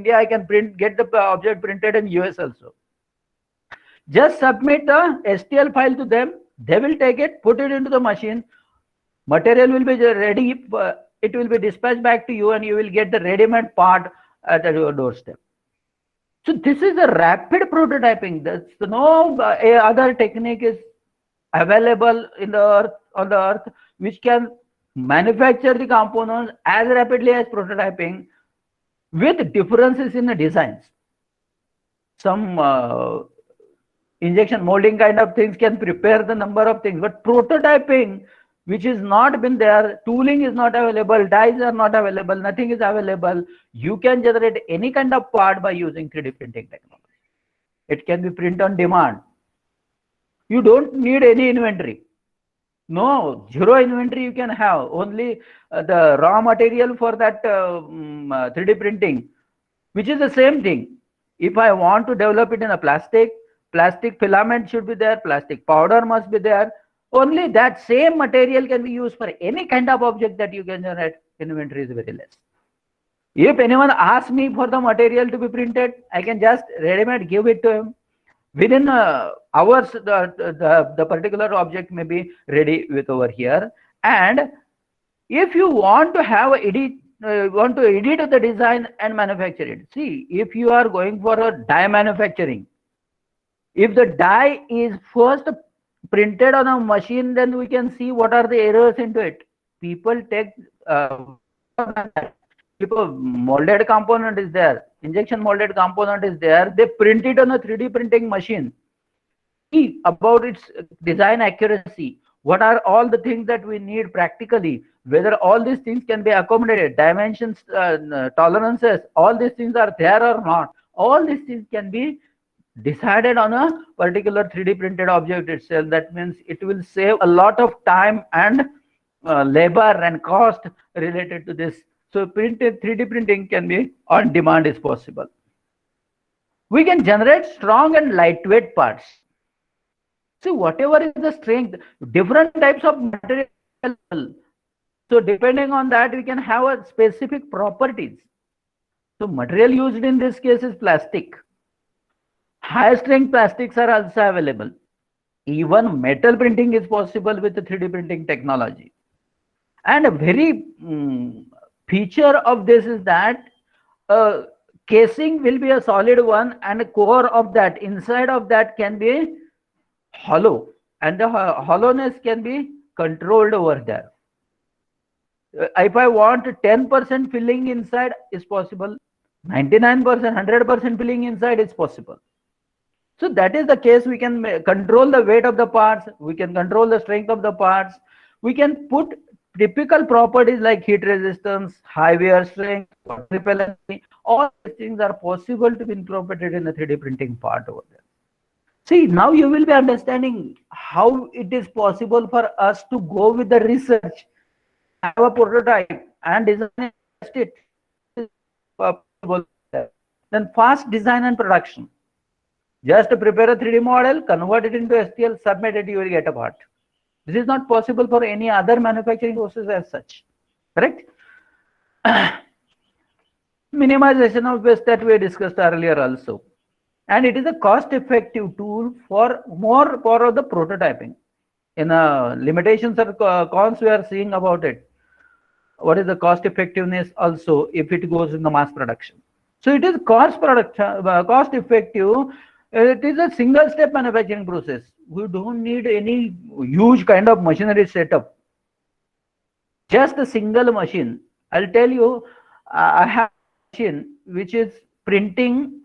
India, I can get the object printed in US also. Just submit the STL file to them. They will take it, put it into the machine. Material will be ready. It will be dispatched back to you, and you will get the ready-made part at your doorstep. So this is a rapid prototyping. There's no other technique is available in the earth, on the earth, which can manufacture the components as rapidly as prototyping, with differences in the designs. Some injection molding kind of things can prepare the number of things, but prototyping, which is not been there, tooling is not available, dies are not available, nothing is available. You can generate any kind of part by using 3D printing technology. It can be print on demand. You don't need any inventory. No, zero inventory you can have. Only the raw material for that 3D printing, which is the same thing. If I want to develop it in a plastic filament should be there, plastic powder must be there. Only that same material can be used for any kind of object that you can generate. Inventory is very less. If anyone asks me for the material to be printed, I can just ready-made give it to him. Within hours, the particular object may be ready with over here. And if you want to have edit the design and manufacture it, see, if you are going for a die manufacturing, if the die is first printed on a machine, then we can see what are the errors into it. People take if a molded component is there, injection molded component is there, they print it on a 3D printing machine. See about its design accuracy. What are all the things that we need practically? Whether all these things can be accommodated, dimensions, tolerances, all these things are there or not. All these things can be decided on a particular 3D printed object itself. That means it will save a lot of time and labor and cost related to this. So 3D printing can be on demand is possible. We can generate strong and lightweight parts. So whatever is the strength, different types of material. So depending on that, we can have a specific properties. So material used in this case is plastic. High strength plastics are also available. Even metal printing is possible with the 3D printing technology. And a very feature of this is that casing will be a solid one, and a core of that, inside of that can be hollow, and the hollowness can be controlled over there. If I want 10% filling inside is possible, 99%, 100% filling inside is possible. So that is the case. We can control the weight of the parts, we can control the strength of the parts, we can put typical properties like heat resistance, high wear strength, water repellency. All these things are possible to be incorporated in the 3D printing part over there. See, now you will be understanding how it is possible for us to go with the research, have a prototype and design it. Then fast design and production. Just prepare a 3D model, convert it into STL, submit it, you will get a part. This is not possible for any other manufacturing process as such. Correct? Minimization of waste that we discussed earlier also. And it is a cost-effective tool for more for the prototyping. In limitations or cons we are seeing about it. What is the cost effectiveness also if it goes in the mass production? So it is cost effective. It is a single step manufacturing process. We don't need any huge kind of machinery setup. Just a single machine. I'll tell you, I have a machine which is printing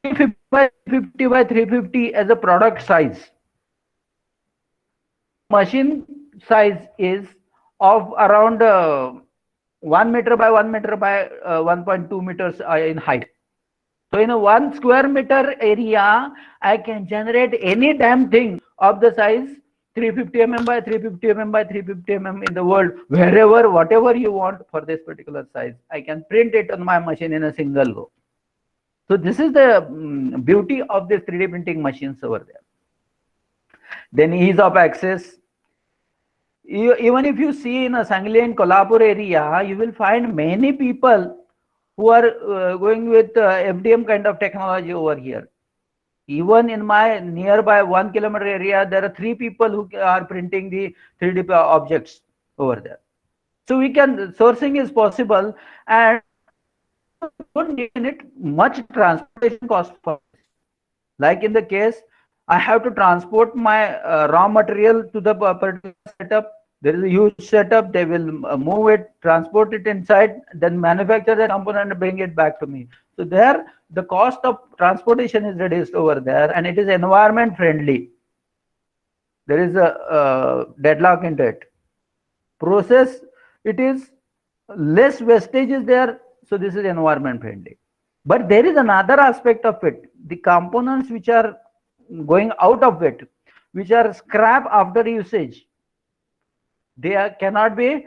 350 by 350 by 350 as a product size. Machine size is of around 1 meter by 1 meter by 1.2 meters in height. So in a 1 square meter area, I can generate any damn thing of the size 350 mm by 350 mm by 350 mm in the world, wherever, whatever you want for this particular size. I can print it on my machine in a single go. So this is the beauty of this 3D printing machines over there. Then ease of access. Even if you see in a Sangli and Kolhapur area, you will find many people who are going with FDM kind of technology over here. Even in my nearby 1 kilometer area, there are 3 people who are printing the 3D objects over there. So we can, sourcing is possible, and don't need it much transportation cost for this. Like in the case, I have to transport my raw material to the particular setup. There is a huge setup. They will move it, transport it inside, then manufacture the component and bring it back to me. So there, the cost of transportation is reduced over there, and it is environment friendly. There is a deadlock into it. Process, it is less wastage is there, so this is environment friendly. But there is another aspect of it. The components which are going out of it, which are scrap after usage, they cannot be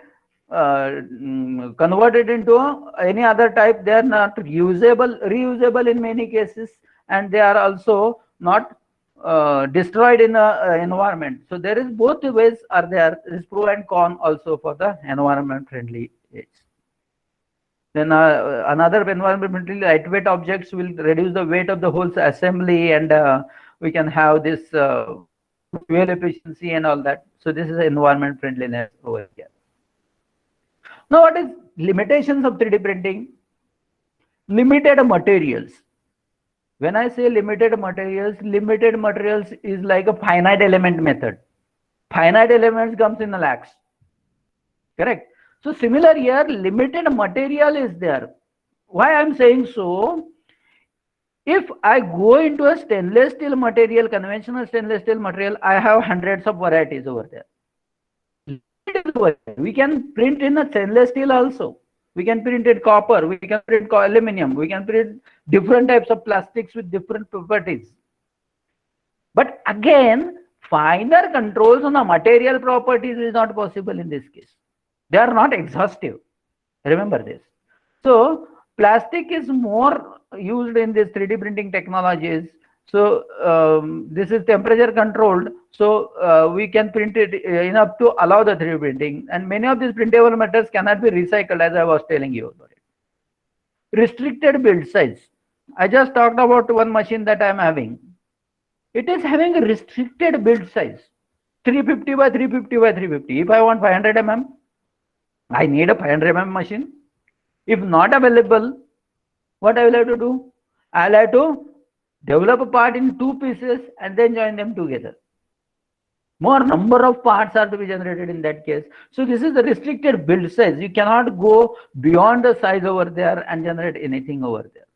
converted into any other type. They are not reusable in many cases, and they are also not destroyed in the environment. So there is both ways are there. There is pro and con also for the environment friendly age. Then another environmentally lightweight objects will reduce the weight of the whole assembly, and we can have this fuel efficiency and all that. So this is environment friendliness over here. Now, what is limitations of 3D printing? Limited materials. When I say limited materials is like a finite element method. Finite elements comes in the lakhs. Correct. So similar here, limited material is there. Why I'm saying so? If I go into a stainless steel material, conventional stainless steel material, I have hundreds of varieties over there. We can print in a stainless steel also. We can print it copper, we can print aluminum, we can print different types of plastics with different properties. But again, finer controls on the material properties is not possible in this case. They are not exhaustive. Remember this. So plastic is more used in this 3D printing technologies. So this is temperature controlled. So we can print it enough to allow the 3D printing. And many of these printable metals cannot be recycled, as I was telling you about it. Restricted build size. I just talked about one machine that I am having. It is having a restricted build size. 350 by 350 by 350. If I want 500 mm, I need a 500 mm machine. If not available, what I will have to do? I will have to develop a part in 2 pieces and then join them together. More number of parts are to be generated in that case. So this is the restricted build size. You cannot go beyond the size over there and generate anything over there.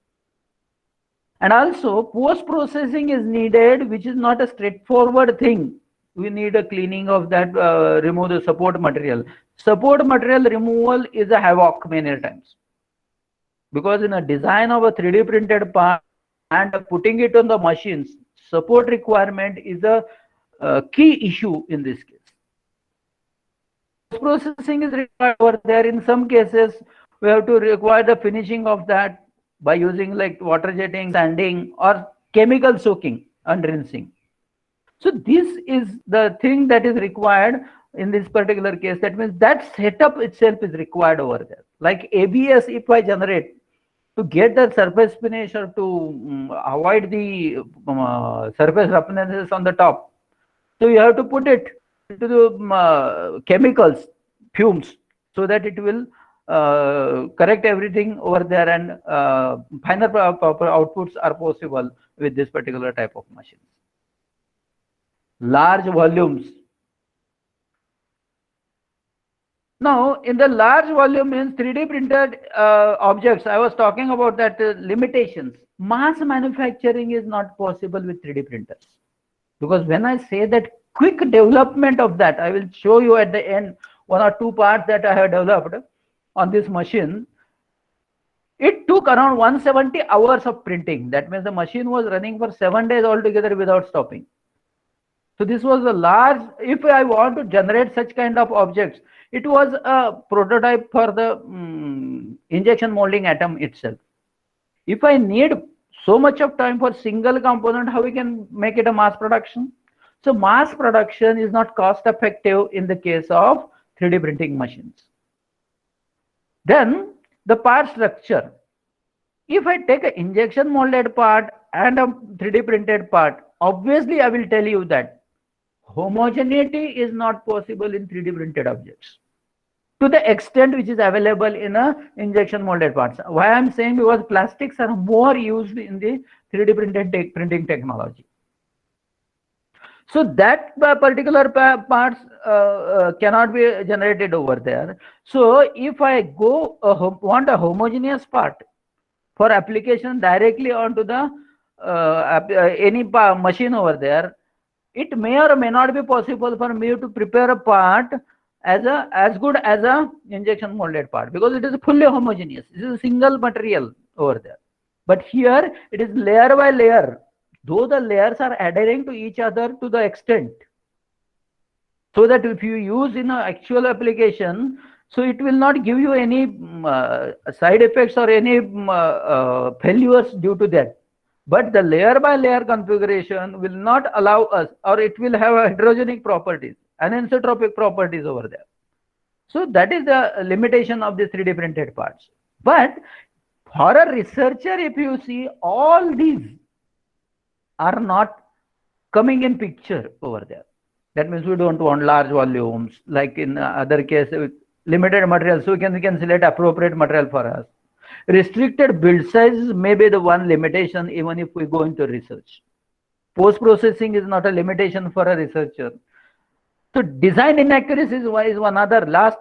And also post-processing is needed, which is not a straightforward thing. We need a cleaning of that, remove the support material. Support material removal is a havoc many times. Because in a design of a 3D printed part and putting it on the machines, support requirement is a key issue in this case. Processing is required over there. In some cases, we have to require the finishing of that by using like water jetting, sanding, or chemical soaking and rinsing. So this is the thing that is required in this particular case. That means that setup itself is required over there. Like ABS, if I generate, to get the surface finish or to avoid the surface roughness on the top, so you have to put it into the chemicals, fumes, so that it will correct everything over there, and finer proper outputs are possible with this particular type of machines. Large volumes. Now, in the large volume means 3D printed objects, I was talking about that limitations. Mass manufacturing is not possible with 3D printers. Because when I say that quick development of that, I will show you at the end 1 or 2 parts that I have developed on this machine. It took around 170 hours of printing. That means the machine was running for 7 days altogether without stopping. So this was a large, if I want to generate such kind of objects, it was a prototype for the injection molding atom itself. If I need so much of time for single component, how we can make it a mass production? So mass production is not cost effective in the case of 3D printing machines. Then the part structure. If I take an injection molded part and a 3D printed part, obviously I will tell you that homogeneity is not possible in 3D printed objects to the extent which is available in a injection molded parts. Why I'm saying, because plastics are more used in the 3D printing technology. So that particular parts cannot be generated over there. So if I go want a homogeneous part for application directly onto the any machine over there, it may or may not be possible for me to prepare a part as good as a injection molded part, because it is fully homogeneous. This is a single material over there. But here it is layer by layer, though the layers are adhering to each other to the extent, so that if you use in an actual application, so it will not give you any side effects or any failures due to that. But the layer by layer configuration will not allow us, or it will have heterogenic properties, anisotropic properties over there. So that is the limitation of the 3D printed parts. But for a researcher, if you see, all these are not coming in picture over there. That means we don't want large volumes, like in other case, limited material, so we can select appropriate material for us. Restricted build sizes may be the one limitation even if we go into research. Post-processing is not a limitation for a researcher. So design inaccuracies is one other last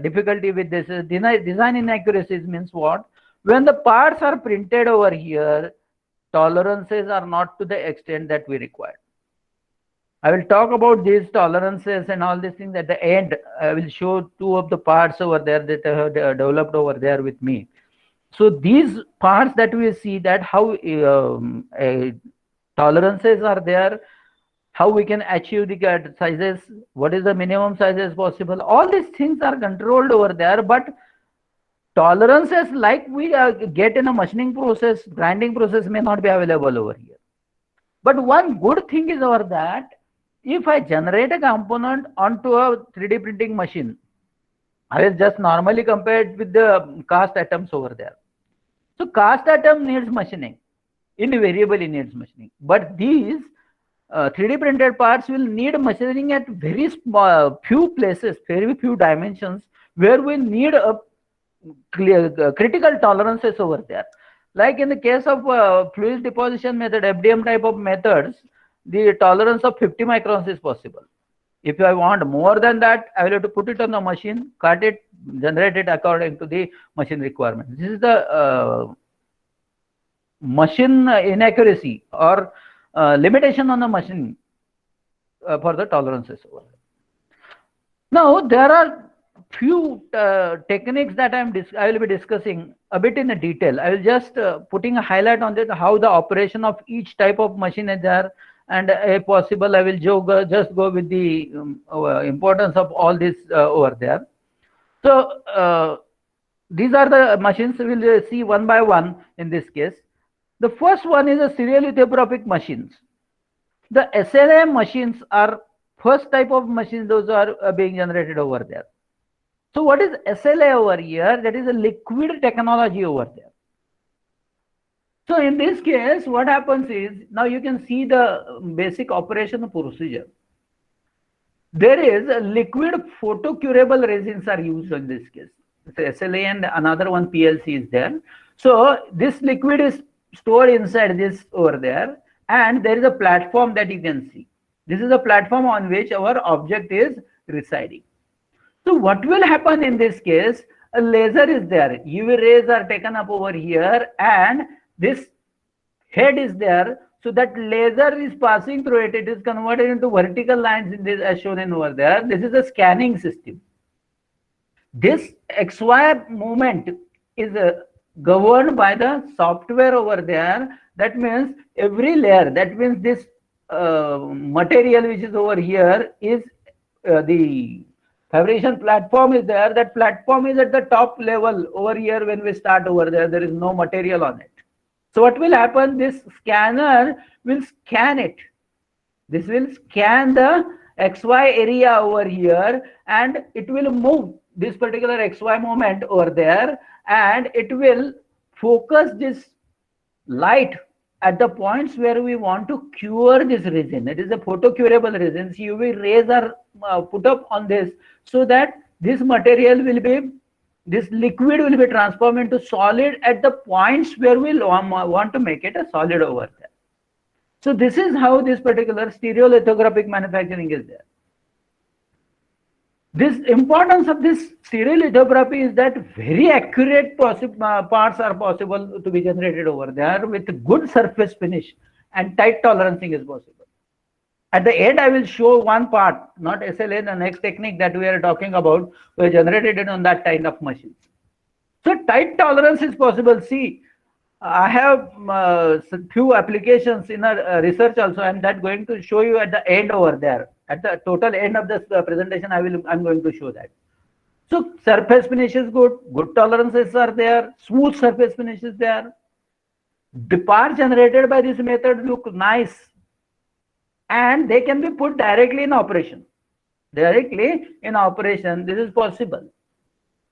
difficulty with this. Design inaccuracies means what? When the parts are printed over here, tolerances are not to the extent that we require. I will talk about these tolerances and all these things at the end. I will show two of the parts over there that I have developed over there with me. So these parts that we see, that how tolerances are there, how we can achieve the sizes, what is the minimum sizes possible. All these things are controlled over there, but tolerances like we get in a machining process, grinding process may not be available over here. But one good thing is over that, if I generate a component onto a 3D printing machine, I will just normally compare it with the cast atoms over there. So cast atom needs machining, invariably needs machining. But these 3D printed parts will need machining at very small, few places, very few dimensions, where we need a critical tolerances over there. Like in the case of fluid deposition method, FDM type of methods, the tolerance of 50 microns is possible. If I want more than that, I will have to put it on the machine, cut it, generate it according to the machine requirement. This is the machine inaccuracy or limitation on the machine for the tolerances. Now there are few techniques that I will be discussing a bit in the detail. I will just putting a highlight on that, how the operation of each type of machine is there, and if possible I will just go with the importance of all this over there. So these are the machines we will see one by one in this case. The first one is a serialithographic machines. The SLA machines are first type of machines, those are being generated over there. So what is SLA over here? That is a liquid technology over there. So in this case, what happens is, now you can see the basic operation procedure. There is a liquid photocurable resins are used in this case. So SLA and another one PLC is there. So this liquid is stored inside this over there, and there is a platform that you can see. This is a platform on which our object is residing. So what will happen in this case? A laser is there. UV rays are taken up over here, and this head is there. So that laser is passing through it. It is converted into vertical lines in this, as shown in over there. This is a scanning system. This XY movement is governed by the software over there. That means every layer, that means this material which is over here is the fabrication platform is there. That platform is at the top level over here. When we start over there is no material on it. So what will happen? This scanner will scan it. This will scan the XY area over here, and it will move this particular XY moment over there, and it will focus this light at the points where we want to cure this resin. It is a photocurable resin. UV rays are put up on this so that this material will be, this liquid will be transformed into solid at the points where we want to make it a solid over there. So this is how this particular stereolithographic manufacturing is there. This importance of this stereolithography is that very accurate parts are possible to be generated over there with good surface finish, and tight tolerancing is possible. At the end, I will show one part, not SLA, the next technique that we are talking about, we generated it on that kind of machines. So tight tolerance is possible. See, I have few applications in a research also, and that going to show you at the end over there. At the total end of this presentation, I'm going to show that. So surface finish is good, good tolerances are there, smooth surface finish is there. The parts generated by this method look nice, and they can be put directly in operation. Directly in operation, this is possible.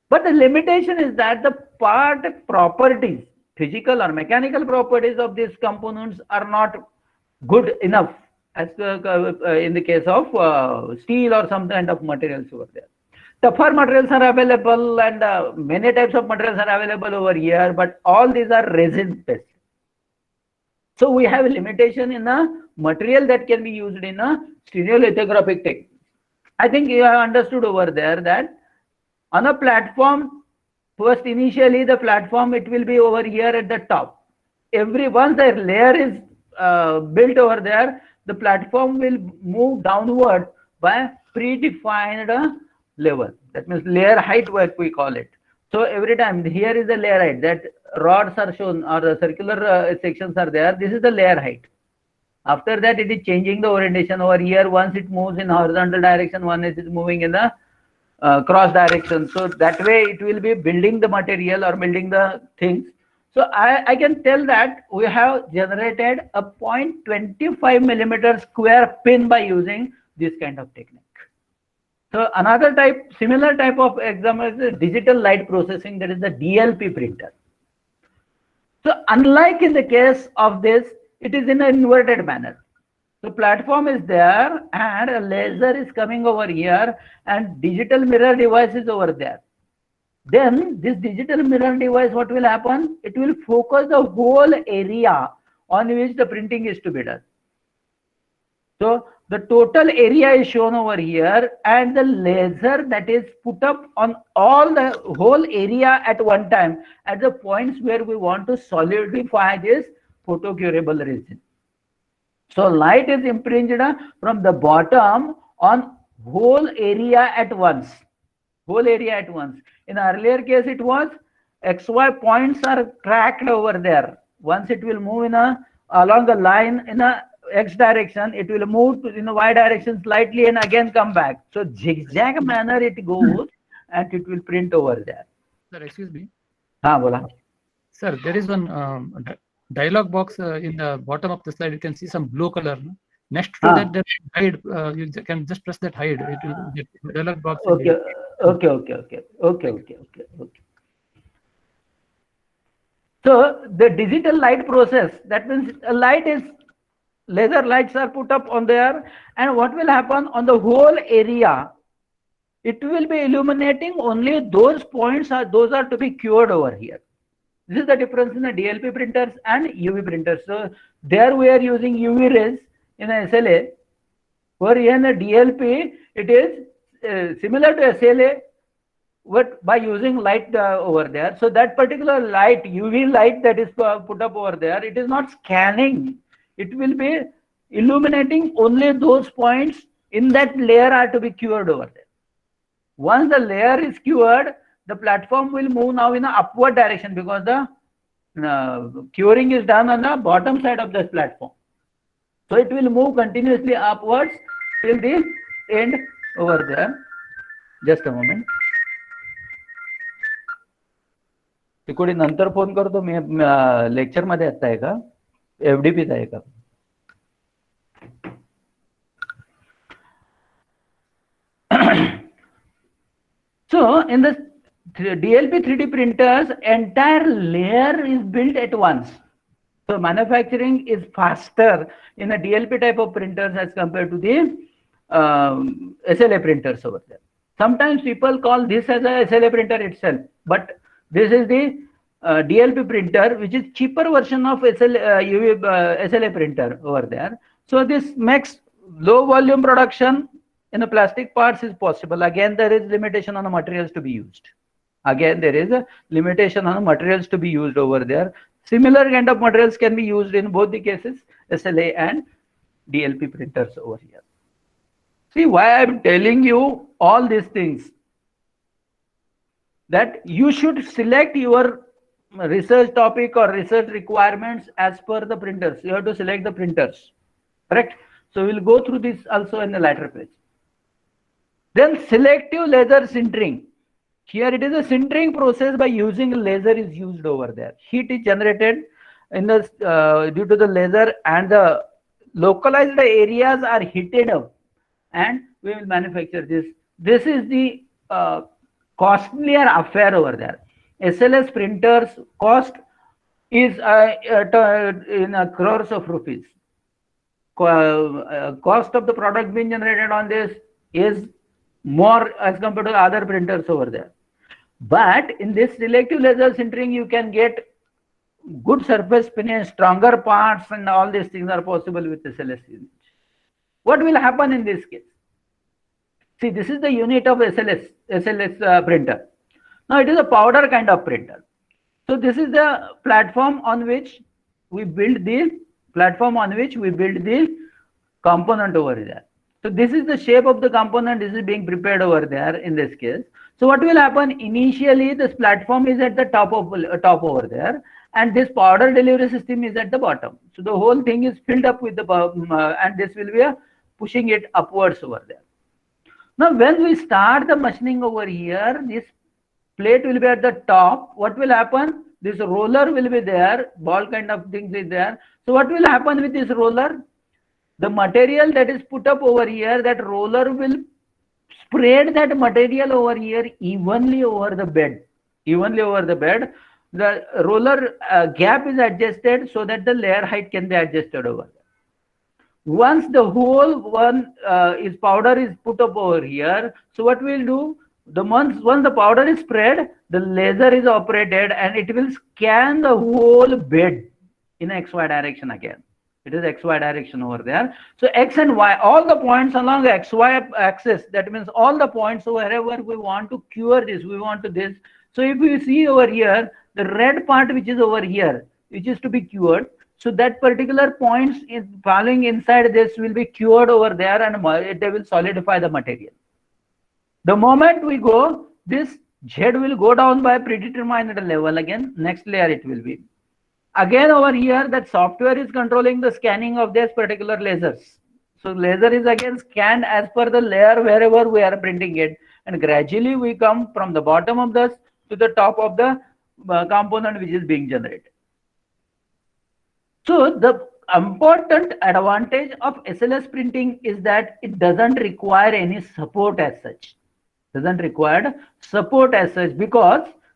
But the limitation is that the part properties, physical or mechanical properties of these components are not good enough as in the case of steel or some kind of materials over there. Tougher materials are available, and many types of materials are available over here, but all these are resin based. So we have a limitation in the material that can be used in a stereolithographic technique. I think you have understood over there that on a platform, first initially the platform, it will be over here at the top. Once the layer is built over there, the platform will move downward by predefined level. That means layer height, what we call it. So every time here is the layer height, that rods are shown or the circular sections are there. This is the layer height. After that, it is changing the orientation over here. Once it moves in horizontal direction, one is moving in the cross direction. So that way it will be building the material or building the things. So I can tell that we have generated a 0.25 millimeter square pin by using this kind of technique. So another type, similar type of example is digital light processing, that is the DLP printer. So unlike in the case of this, it is in an inverted manner. The platform is there and a laser is coming over here and digital mirror device is over there. Then this digital mirror device, what will happen? It will focus the whole area on which the printing is to be done. So the total area is shown over here, and the laser that is put up on all the whole area at one time at the points where we want to solidify this photocurable resin. So light is impinged from the bottom on whole area at once. Whole area at once. In earlier case, it was XY points are tracked over there. Once it will move in along the line in a X direction, it will move in a Y direction slightly and again come back. So zigzag manner it goes and it will print over there. Sir, excuse me. Bola. Sir, there is one dialog box in the bottom of the slide. You can see some blue color. No? Next to that, there is hide. You can just press that hide. It will get dialog box. Okay. So the digital light process, that means a light is, laser lights are put up on there, and what will happen on the whole area? It will be illuminating only those points, those are to be cured over here. This is the difference in the DLP printers and UV printers. So there we are using UV rays in a SLA. For here in the DLP, it is similar to SLA, but by using light over there. So that particular light, UV light that is put up over there, it is not scanning. It will be illuminating only those points in that layer are to be cured over there. Once the layer is cured, the platform will move now in an upward direction because the curing is done on the bottom side of this platform. So it will move continuously upwards till the end over there. Just a moment. तिकडे नंतर phone करतो मी, lecture मध्ये आता आहे का, FDP आहे का? So in the DLP 3D printers, entire layer is built at once. So manufacturing is faster in a DLP type of printers as compared to the SLA printers over there. Sometimes people call this as a SLA printer itself, but this is the DLP printer, which is cheaper version of SLA printer over there. So this makes low volume production in the plastic parts is possible. Again, there is limitation on the materials to be used. Again, there is a limitation on the materials to be used over there. Similar kind of materials can be used in both the cases, SLA and DLP printers over here. See why I'm telling you all these things, that you should select your research topic or research requirements as per the printers. You have to select the printers, correct? So we'll go through this also in the later page. Then selective laser sintering. Here it is a sintering process by using laser is used over there. Heat is generated in the due to the laser, and the localized areas are heated up, and we will manufacture this. This is the costlier affair over there. SLS printers cost is in crores of rupees. Cost of the product being generated on this is more as compared to other printers over there. But in this selective laser sintering, you can get good surface finish, stronger parts, and all these things are possible with the SLS unit. What will happen in this case? See, this is the unit of SLS printer. Now it is a powder kind of printer. So this is the platform on which we build the component over there. So this is the shape of the component. This is being prepared over there in this case. So what will happen initially? This platform is at the top over there, and this powder delivery system is at the bottom. So the whole thing is filled up with the and this will be pushing it upwards over there. Now when we start the machining over here, this plate will be at the top. What will happen? This roller will be there. Ball kind of things is there. So what will happen with this roller? The material that is put up over here, that roller will spread that material over here evenly over the bed. The roller gap is adjusted so that the layer height can be adjusted over there. Once the whole one is powder is put up over here, so what we'll do, once the powder is spread, the laser is operated and it will scan the whole bed in XY direction again. It is XY direction over there. So X and Y, all the points along the XY axis, that means all the points wherever we want to cure this, we want to this. So if you see over here, the red part which is over here, which is to be cured, so that particular points is falling inside this will be cured over there, and they will solidify the material. The moment we go, this Z will go down by predetermined level again. Next layer it will be. Again over here, that software is controlling the scanning of this particular lasers. So laser is again scanned as per the layer wherever we are printing it, and gradually we come from the bottom of this to the top of the component which is being generated. So the important advantage of SLS printing is that it doesn't require any support as such. Because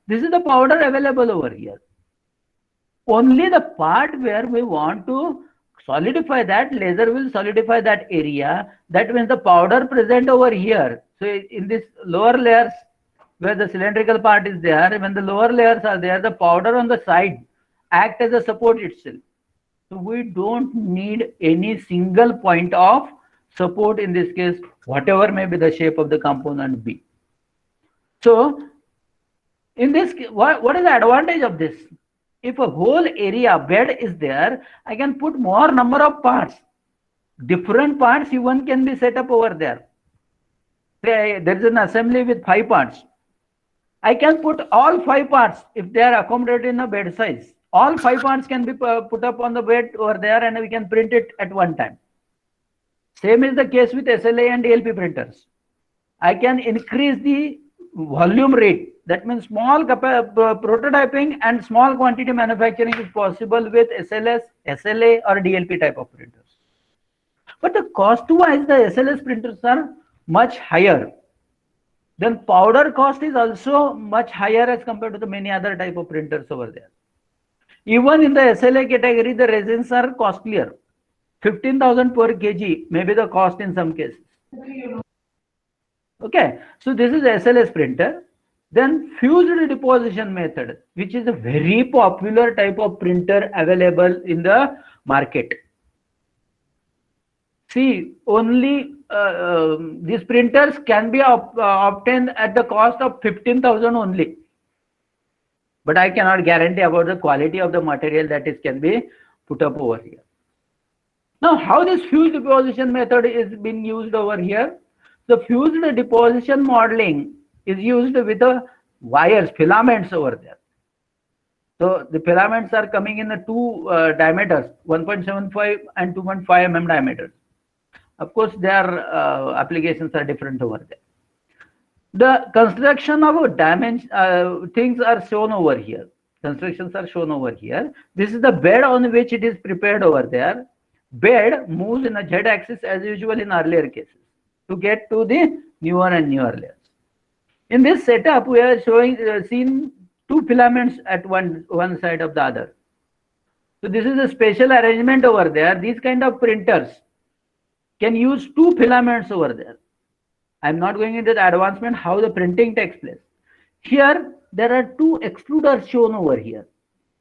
this is the powder available over here. Only the part where we want to solidify that, laser will solidify that area. That means the powder present over here. So in this lower layers where the cylindrical part is there, when the lower layers are there, the powder on the side act as a support itself. So we don't need any single point of support in this case, whatever may be the shape of the component be. So in this, what is the advantage of this? If a whole area bed is there, I can put more number of parts. Different parts even can be set up over there. Say there is an assembly with 5 parts. I can put all 5 parts if they are accommodated in a bed size. All 5 parts can be put up on the bed over there, and we can print it at one time. Same is the case with SLA and DLP printers. I can increase the volume rate. That means small prototyping and small quantity manufacturing is possible with SLS, SLA or DLP type of printers. But the cost-wise, the SLS printers are much higher. then powder cost is also much higher as compared to the many other type of printers over there. Even in the SLA category, the resins are costlier. 15,000 per kg may be the cost in some cases. Okay, so this is SLS printer. Then fused deposition method, which is a very popular type of printer available in the market. See, only these printers can be obtained at the cost of 15,000 only. But I cannot guarantee about the quality of the material that is can be put up over here. Now, how this fused deposition method is being used over here? The fused deposition modeling is used with the wires, filaments over there. So the filaments are coming in the two diameters, 1.75 and 2.5 mm diameters. Of course, their applications are different over there. The construction of things are shown over here. Constructions are shown over here. This is the bed on which it is prepared over there. Bed moves in a z-axis as usual in earlier cases to get to the newer and newer layers. In this setup, we are seen two filaments at one side of the other. So this is a special arrangement over there. These kind of printers can use two filaments over there. I'm not going into the advancement how the printing takes place. Here, there are two extruders shown over here.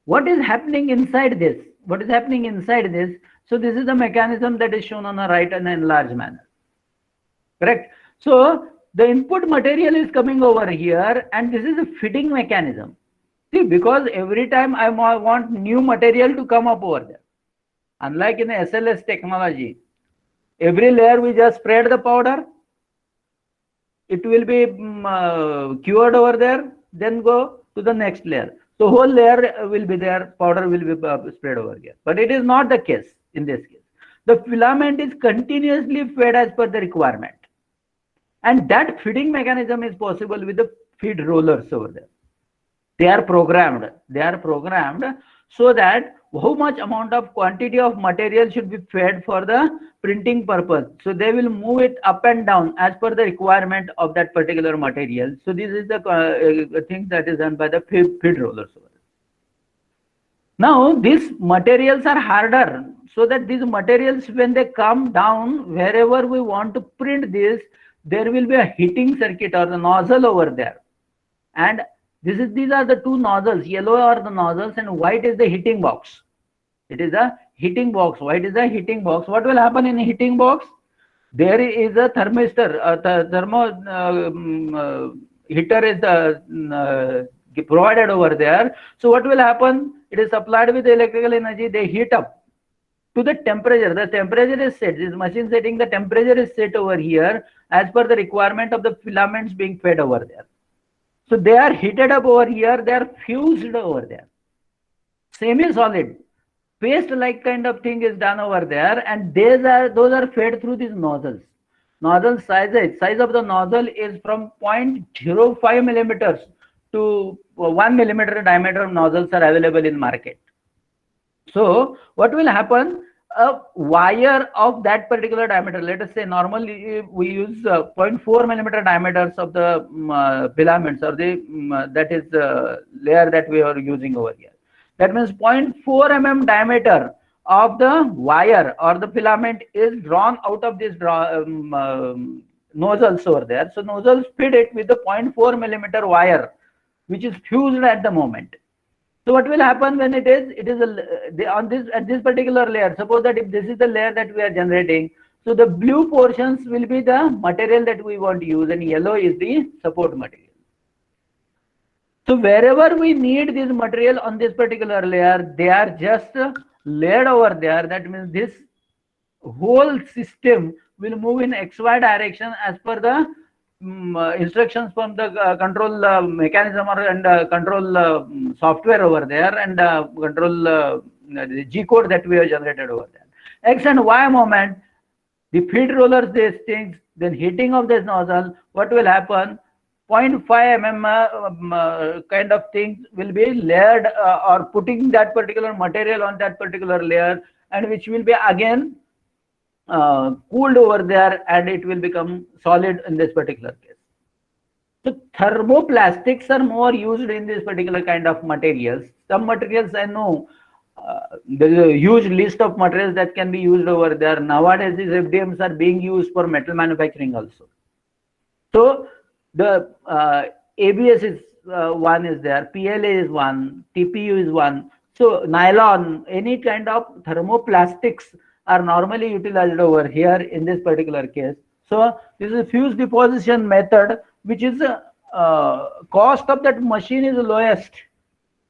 What is happening inside this? What is happening inside this? So this is the mechanism that is shown on the right in an enlarged manner. Correct? So the input material is coming over here, and this is a fitting mechanism. See, because every time I want new material to come up over there. Unlike in the SLS technology, every layer we just spread the powder, it will be cured over there, then go to the next layer. So whole layer will be there, powder will be spread over here. But it is not the case in this case. The filament is continuously fed as per the requirement. And that feeding mechanism is possible with the feed rollers over there. They are programmed. They are programmed so that how much amount of quantity of material should be fed for the printing purpose. So they will move it up and down as per the requirement of that particular material. So this is the thing that is done by the feed rollers. Now these materials are harder, so that these materials, when they come down, wherever we want to print this, there will be a heating circuit or the nozzle over there. And these are the two nozzles. Yellow are the nozzles and white is the heating box. It is a heating box. White is a heating box. What will happen in a heating box? There is a thermistor, heater is provided over there. So what will happen? It is supplied with electrical energy. They heat up to the temperature. The temperature is set. This machine setting, the temperature is set over here as per the requirement of the filaments being fed over there. So they are heated up over here. They are fused over there. Semi-solid, paste-like kind of thing is done over there, and those are fed through these nozzles. Nozzle size of the nozzle is from 0.05 millimeters to 1 millimeter diameter nozzles are available in market. So what will happen? A wire of that particular diameter, let us say normally we use 0.4 millimeter diameters of the filaments, or the that is the layer that we are using over here. That means 0.4 mm diameter of the wire or the filament is drawn out of this nozzles over there. So nozzles feed it with the 0.4 millimeter wire, which is fused at the moment. So what will happen when it is at this particular layer? Suppose that if this is the layer that we are generating, so the blue portions will be the material that we want to use, and yellow is the support material. So wherever we need this material on this particular layer, they are just laid over there. That means this whole system will move in XY direction as per the instructions from the control mechanism and control software over there, and control the G code that we have generated over there. X and Y moment, the feed rollers, these things, then heating of this nozzle, what will happen? 0.5 mm kind of things will be layered or putting that particular material on that particular layer, and which will be again cooled over there, and it will become solid in this particular case. So thermoplastics are more used in this particular kind of materials. Some materials I know, there's a huge list of materials that can be used over there. Nowadays, these FDMs are being used for metal manufacturing also. So the ABS is one is there, PLA is one, TPU is one. So nylon, any kind of thermoplastics are normally utilized over here in this particular case. So this is a fuse deposition method, which is cost of that machine is lowest.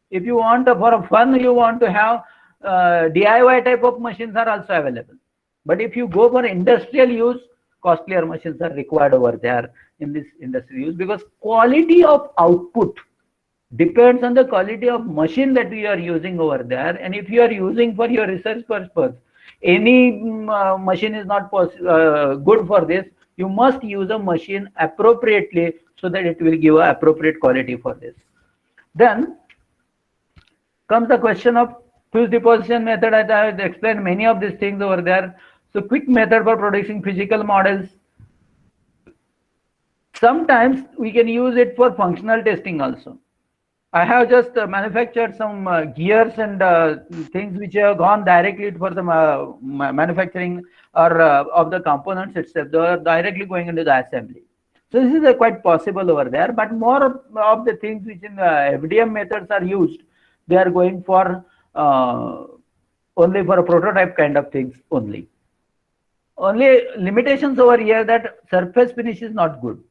If you want for fun, you want to have DIY type of machines are also available. But if you go for industrial use, costlier machines are required over there in this industry use, because quality of output depends on the quality of machine that you are using over there. And if you are using for your research purpose, any machine is not good for this. You must use a machine appropriately so that it will give a appropriate quality for this. Then comes the question of fuse deposition method. I have explained many of these things over there. So quick method for producing physical models. Sometimes we can use it for functional testing also. I have just manufactured some gears and things which have gone directly for the manufacturing or of the components itself. They are directly going into the assembly. So this is quite possible over there. But more of the things which in FDM methods are used, they are going for only for a prototype kind of things only. Only limitations over here that surface finish is not good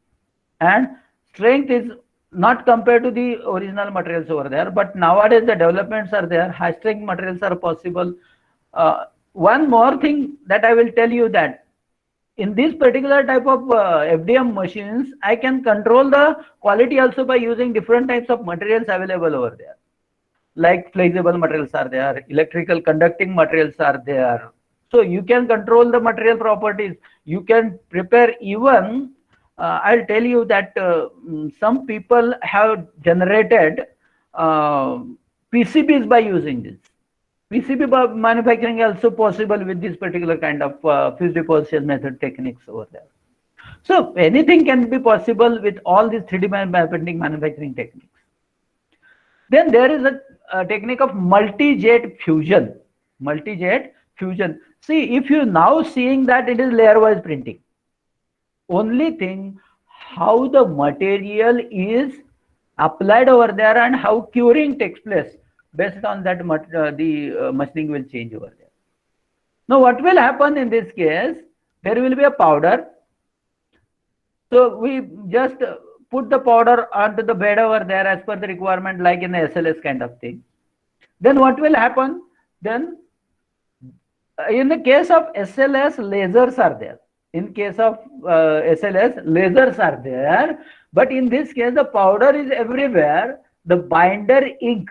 and strength is not compared to the original materials over there. But nowadays the developments are there, high strength materials are possible. One more thing that I will tell you, that in this particular type of FDM machines, I can control the quality also by using different types of materials available over there. Like flexible materials are there, electrical conducting materials are there. So you can control the material properties. You can prepare even, I'll tell you that some people have generated PCBs by using this. PCB manufacturing also possible with this particular kind of fuse deposition method techniques over there. So anything can be possible with all these 3D printing manufacturing techniques. Then there is a technique of multi-jet fusion. Multi-jet fusion. See, if you now seeing that it is layer-wise printing, only thing how the material is applied over there and how curing takes place, based on that the machining will change over there. Now what will happen in this case, there will be a powder. So we just put the powder onto the bed over there as per the requirement, like in the SLS kind of thing. Then what will happen? Then in the case of SLS, lasers are there. In case of SLS, lasers are there. But in this case, the powder is everywhere. The binder ink,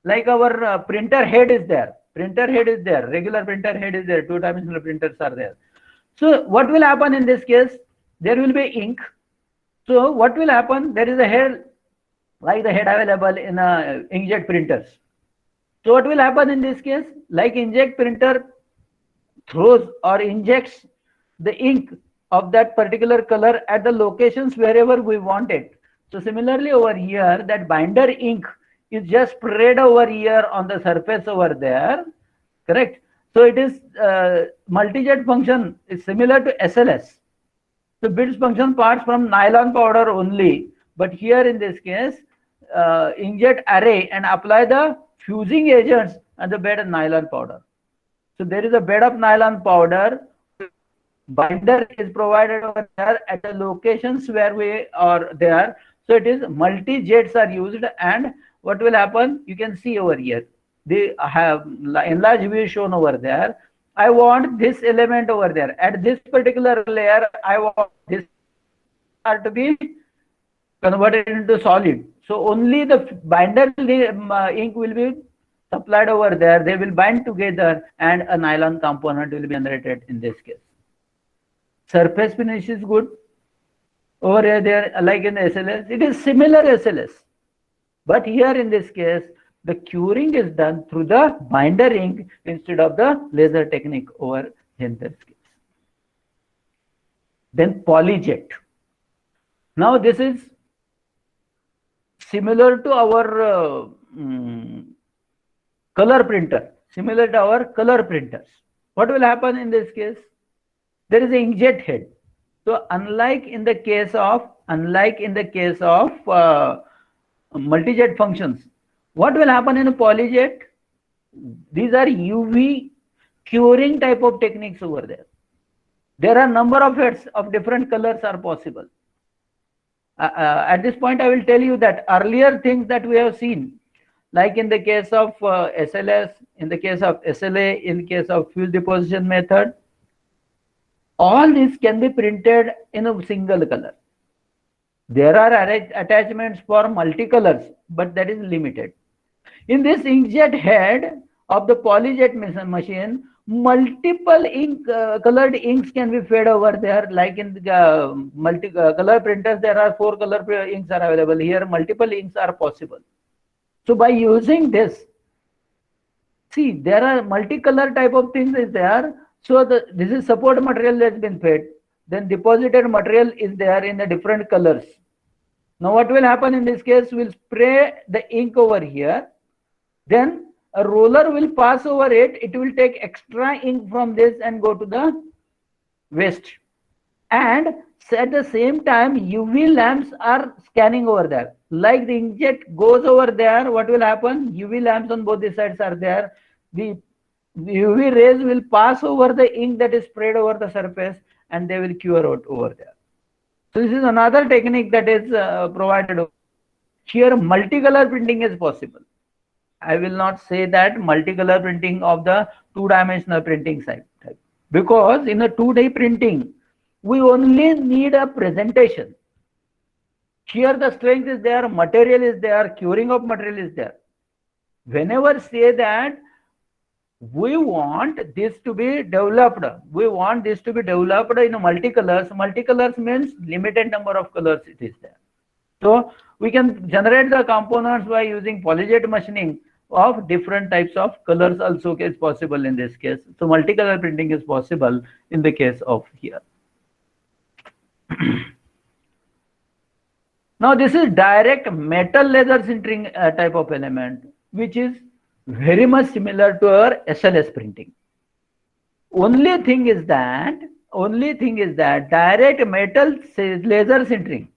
like our printer head is there. Printer head is there. Regular printer head is there. Two-dimensional printers are there. So what will happen in this case? There will be ink. So what will happen? There is a head, like the head available in inkjet printers. So what will happen in this case? Like inkjet printer throws or injects the ink of that particular color at the locations wherever we want it. So similarly over here, that binder ink is just spread over here on the surface over there, correct? So it is multi-jet function is similar to SLS. So bits function parts from nylon powder only, but here in this case, inkjet array and apply the fusing agents on the bed of nylon powder. So there is a bed of nylon powder. Binder is provided over there at the locations where we are there. So it is multi-jets are used, and what will happen? You can see over here. They have enlarged view shown over there. I want this element over there. At this particular layer, I want this to be converted into solid. So only the binder ink will be supplied over there. They will bind together and a nylon component will be generated in this case. Surface finish is good. Over here, there, like in SLS, it is similar SLS. But here in this case, the curing is done through the binder ink instead of the laser technique over in this case. Then polyjet. Now this is similar to our color printer, similar to our color printers. What will happen in this case? There is an inkjet head. So unlike in the case of multi-jet functions, what will happen in a polyjet? These are UV curing type of techniques over there. There are number of heads of different colors are possible. At this point, I will tell you that earlier things that we have seen, like in the case of SLS, in the case of SLA, in case of fuel deposition method, all this can be printed in a single color. There are attachments for multicolors, but that is limited. In this inkjet head of the polyjet machine, multiple colored inks can be fed over there. Like in the color printers, there are 4 color inks are available. Here, multiple inks are possible. So by using this, see, there are multicolor type of things is there. So this is support material that's been fed. Then deposited material is there in the different colors. Now what will happen in this case? We'll spray the ink over here. Then a roller will pass over it. It will take extra ink from this and go to the waste. And at the same time, UV lamps are scanning over there. Like the inkjet goes over there, what will happen? UV lamps on both the sides are there. The UV rays will pass over the ink that is sprayed over the surface and they will cure out over there. So this is another technique that is provided. Here multicolor printing is possible. I will not say that multicolor printing of the 2-dimensional printing type, because in a 2D printing, we only need a presentation. Here the strength is there, material is there, curing of material is there. Whenever say that we want this to be developed, we want this to be developed in multicolors. Multicolors means limited number of colors it is there. So we can generate the components by using polyjet machining of different types of colors also is possible in this case. So multicolor printing is possible in the case of here. Now this is direct metal laser sintering type of element, which is very much similar to our SLS printing. Only thing is that direct metal laser sintering,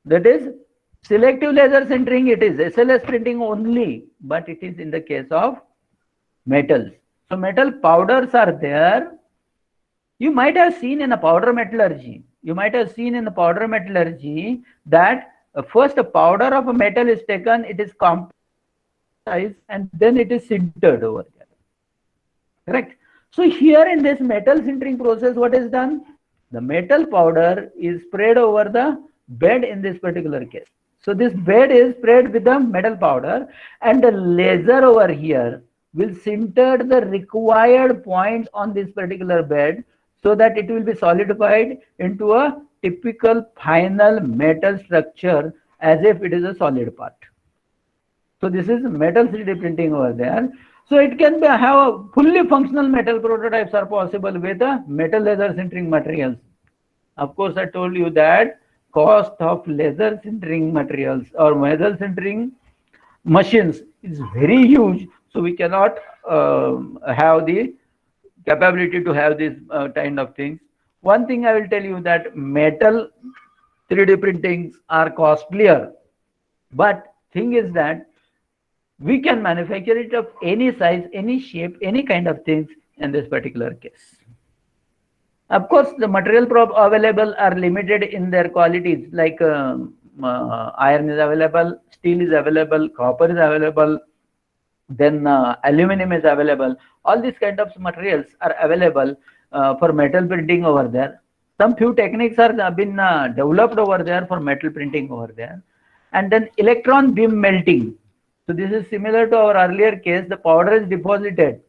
that is selective laser sintering, it is SLS printing only, but it is in the case of metals. So metal powders are there. You might have seen in a powder metallurgy. That first a powder of a metal is taken, it is compressed and then it is sintered over there. Correct? So here in this metal sintering process, what is done? The metal powder is sprayed over the bed in this particular case. So this bed is sprayed with the metal powder and the laser over here will sinter the required points on this particular bed so that it will be solidified into a typical final metal structure as if it is a solid part. So this is metal 3D printing over there. So it can be have a fully functional metal prototypes are possible with a metal laser sintering materials. Of course, I told you that cost of laser sintering materials or metal sintering machines is very huge. So we cannot have the capability to have this kind of things. One thing I will tell you that metal 3D printings are costlier, but thing is that we can manufacture it of any size, any shape, any kind of things in this particular case. Of course, the material available are limited in their qualities, like iron is available, steel is available, copper is available, then aluminum is available. All these kind of materials are available for metal printing over there. Some few techniques are been developed over there for metal printing over there. And then electron beam melting. So this is similar to our earlier case. The powder is deposited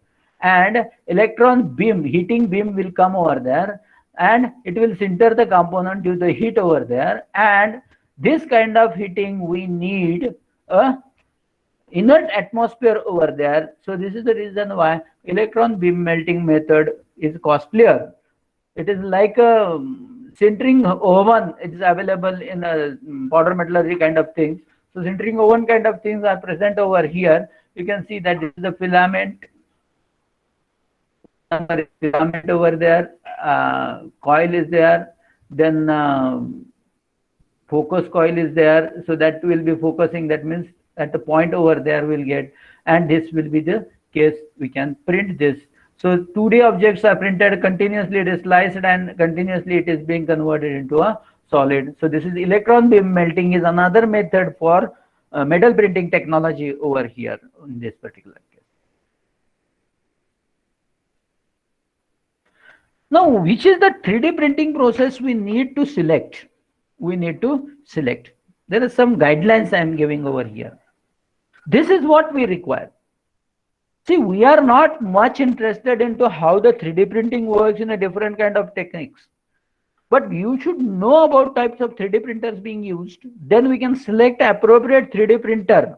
and electron beam, heating beam will come over there and it will sinter the component due to the heat over there. And this kind of heating, we need a inert atmosphere over there. So this is the reason why electron beam melting method is costlier. It is like a sintering oven is available in a powder metallurgy kind of things. So sintering oven kind of things are present over here. You can see that this is the filament. Filament over there, coil is there, then focus coil is there, so that will be focusing. That means at the point over there we'll get, and this will be the case we can print this. So 2D objects are printed continuously, it is sliced and continuously it is being converted into a solid. So this is electron beam melting is another method for metal printing technology over here in this particular case. Now, which is the 3D printing process we need to select? We need to select. There are some guidelines I am giving over here. This is what we require. See, we are not much interested into how the 3D printing works in a different kind of techniques. But you should know about types of 3D printers being used. Then we can select appropriate 3D printer,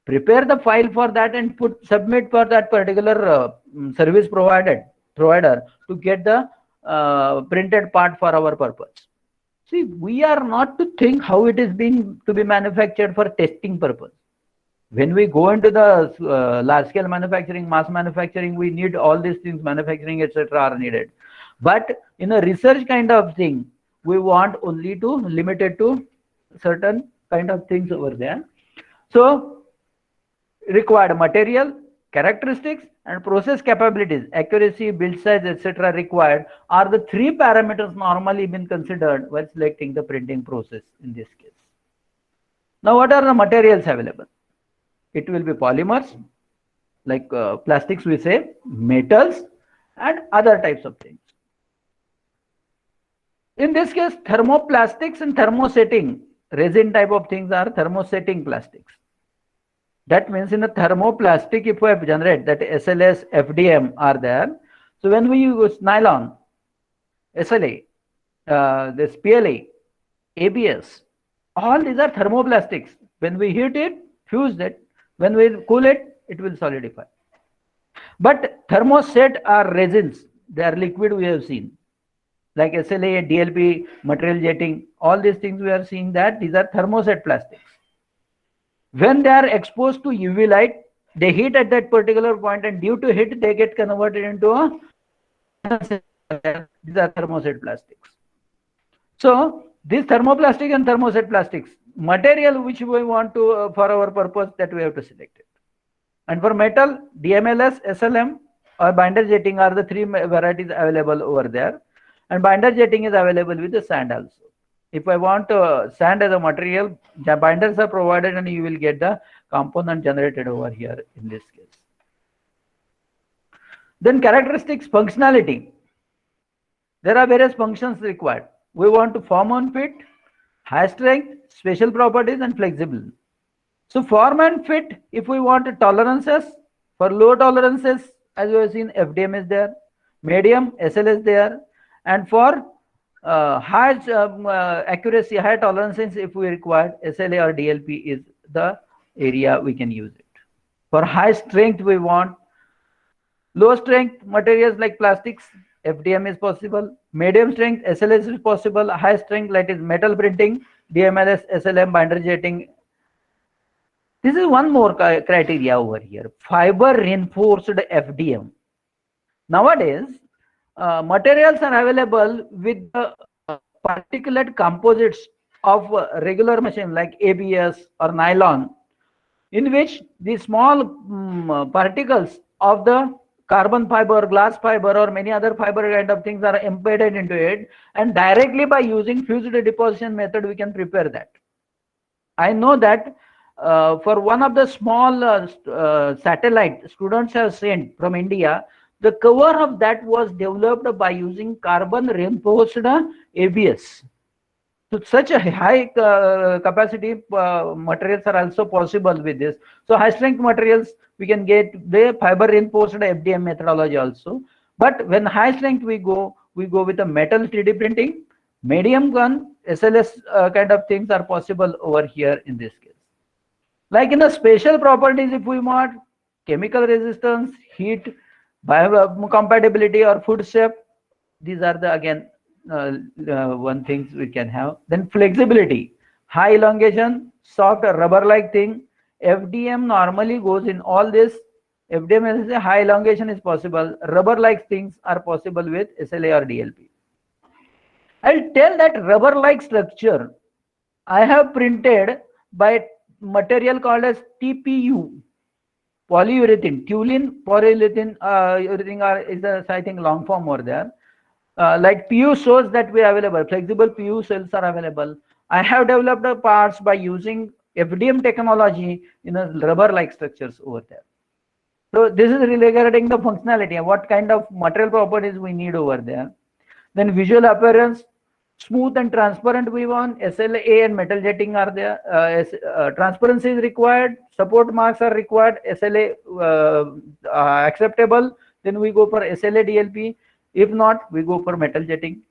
prepare the file for that and submit for that particular service provider to get the printed part for our purpose. See, we are not to think how it is being to be manufactured for testing purpose. When we go into the large scale manufacturing, mass manufacturing, we need all these things, manufacturing, etc. are needed. But in a research kind of thing, we want only to limit it to certain kind of things over there. So required material, characteristics, and process capabilities, accuracy, build size, etc. required are the 3 parameters normally been considered while selecting the printing process in this case. Now, what are the materials available? It will be polymers, like plastics we say, metals, and other types of things. In this case, thermoplastics and thermosetting resin type of things are thermosetting plastics. That means in a thermoplastic, if we have generate that SLS, FDM are there. So when we use nylon, SLA, this PLA, ABS, all these are thermoplastics. When we heat it, fuse it. When we cool it, it will solidify. But thermoset are resins. They are liquid we have seen. Like SLA, DLP, material jetting, all these things we are seeing that these are thermoset plastics. When they are exposed to UV light, they heat at that particular point, and due to heat, they get converted into a these are thermoset plastics. So these thermoplastic and thermoset plastics, material which we want to for our purpose, that we have to select it. And for metal, DMLS, SLM, or binder jetting are the 3 varieties available over there. And binder jetting is available with the sand also. If I want sand as a material, the binders are provided and you will get the component generated over here in this case. Then characteristics, functionality. There are various functions required. We want to form and fit, high strength, special properties, and flexible. So form and fit, if we want tolerances, for low tolerances, as we have seen, FDM is there, medium, SL is there, and for high accuracy, high tolerances, if we require, SLA or DLP is the area we can use it. For high strength, we want low strength materials like plastics, FDM is possible. Medium strength, SLS is possible. High strength, like is metal printing, DMLS, SLM, binder jetting. This is one more criteria over here. Fiber reinforced FDM. Nowadays, materials are available with the particulate composites of regular machine like ABS or nylon, in which the small particles of the carbon fiber, glass fiber, or many other fiber kind of things are embedded into it, and directly by using fused deposition method we can prepare that. I know that for one of the small satellite students have sent from India, the cover of that was developed by using carbon reinforced ABS. So such a high capacity materials are also possible with this. So high strength materials we can get the fiber reinforced FDM methodology also. But when high strength we go with a metal 3D printing, medium gun, SLS kind of things are possible over here in this case. Like in the special properties, if we want chemical resistance, heat, biocompatibility, or food safe, these are the again one things we can have. Then flexibility, high elongation, soft rubber-like thing. FDM normally goes in all this. FDM is a high elongation is possible. Rubber-like things are possible with SLA or DLP. I'll tell that rubber-like structure I have printed by material called as TPU, polyurethane, toluene, polyurethane, urethane is the, I think, long form over there. Like PU shows that we are available, flexible PU cells are available. I have developed the parts by using FDM technology in a rubber-like structures over there. So this is regarding the functionality and what kind of material properties we need over there. Then visual appearance, smooth and transparent we want. SLA and metal jetting are there. Transparency is required. Support marks are required. SLA acceptable. Then we go for SLA DLP. If not, we go for metal jetting.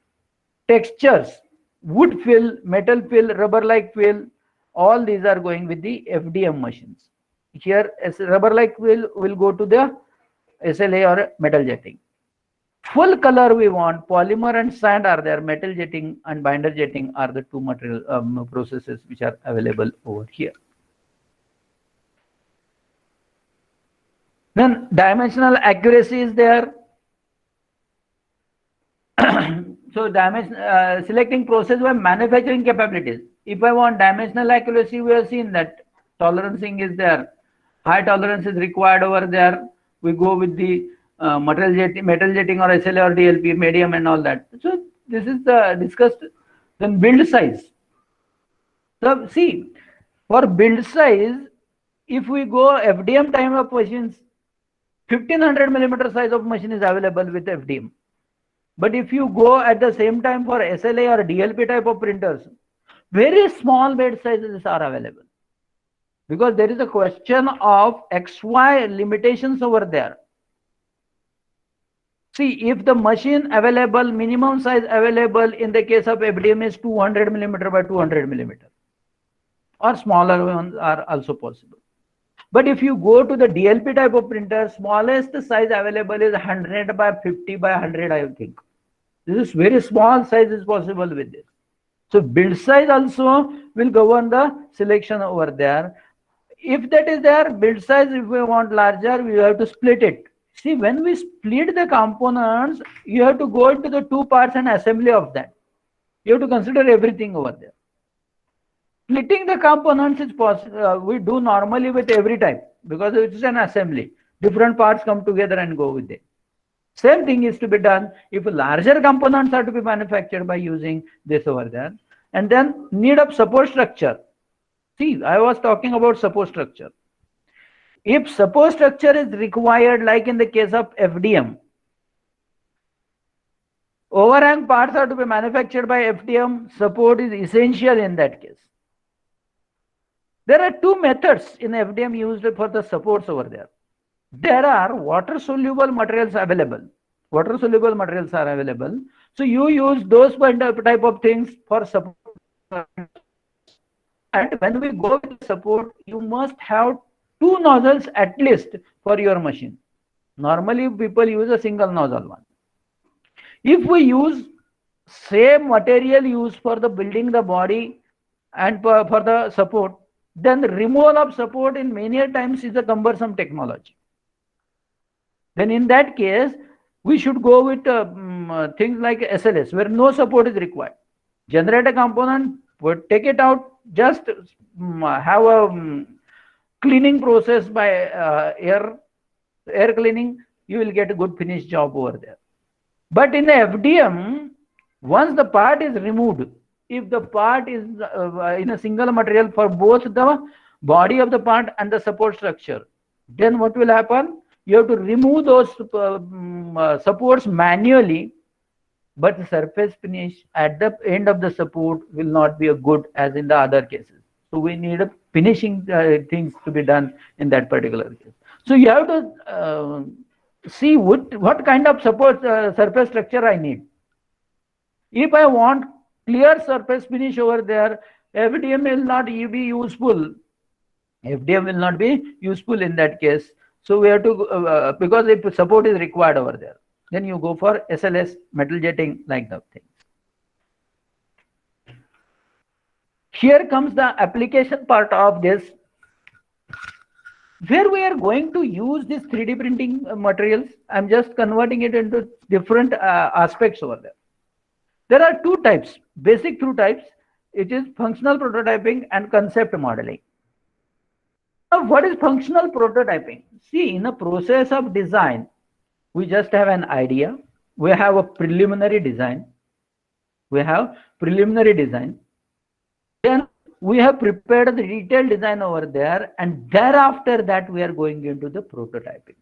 Textures, wood fill, metal fill, rubber-like fill. All these are going with the FDM machines. Here, rubber-like fill will go to the SLA or metal jetting. Full color we want, polymer and sand are there, metal jetting and binder jetting are the two material processes which are available over here. Then dimensional accuracy is there. So selecting process by manufacturing capabilities. If I want dimensional accuracy, we have seen that tolerancing is there. High tolerance is required over there. We go with the metal jetting or SLA or DLP, medium and all that. So this is the discussed. Then build size. So see, for build size, if we go FDM time of machines, 1500 millimeter size of machine is available with FDM. But if you go at the same time for SLA or DLP type of printers, very small bed sizes are available. Because there is a question of XY limitations over there. See, if the machine available, minimum size available in the case of FDM is 200 millimeter by 200 millimeter, or smaller ones are also possible. But if you go to the DLP type of printer, smallest size available is 100 by 50 by 100, I think. This is very small size is possible with this. So build size also will govern the selection over there. If that is there, build size, if we want larger, we have to split it. See, when we split the components, you have to go into the two parts and assembly of that. You have to consider everything over there. Splitting the components is possible. We do normally with every type because it is an assembly. Different parts come together and go with it. Same thing is to be done if larger components are to be manufactured by using this over there. And then need of support structure. See, I was talking about support structure. If support structure is required, like in the case of FDM, overhang parts are to be manufactured by FDM, support is essential in that case. There are two methods in FDM used for the supports over there. There are water-soluble materials available. Water-soluble materials are available. So you use those type of things for support. And when we go with support, you must have two nozzles at least for your machine. Normally, people use a single nozzle one. If we use same material used for the building the body and for the support, then the removal of support in many times is a cumbersome technology. Then in that case, we should go with things like SLS, where no support is required. Generate a component, take it out, just have a cleaning process by air cleaning, you will get a good finished job over there. But in the FDM, once the part is removed, if the part is in a single material for both the body of the part and the support structure, then what will happen? You have to remove those supports manually, but the surface finish at the end of the support will not be a good as in the other cases. So we need a finishing things to be done in that particular case. So you have to see what kind of support surface structure I need. If I want clear surface finish over there, FDM will not be useful. FDM will not be useful in that case. So we have to, because if support is required over there, then you go for SLS, metal jetting, like that thing. Here comes the application part of this, where we are going to use this 3D printing materials. I'm just converting it into different aspects over there. There are two types, basic two types. It is functional prototyping and concept modeling. Now, what is functional prototyping? See, in a process of design, we just have an idea. We have a preliminary design. Then we have prepared the detailed design over there, and thereafter that we are going into the prototyping.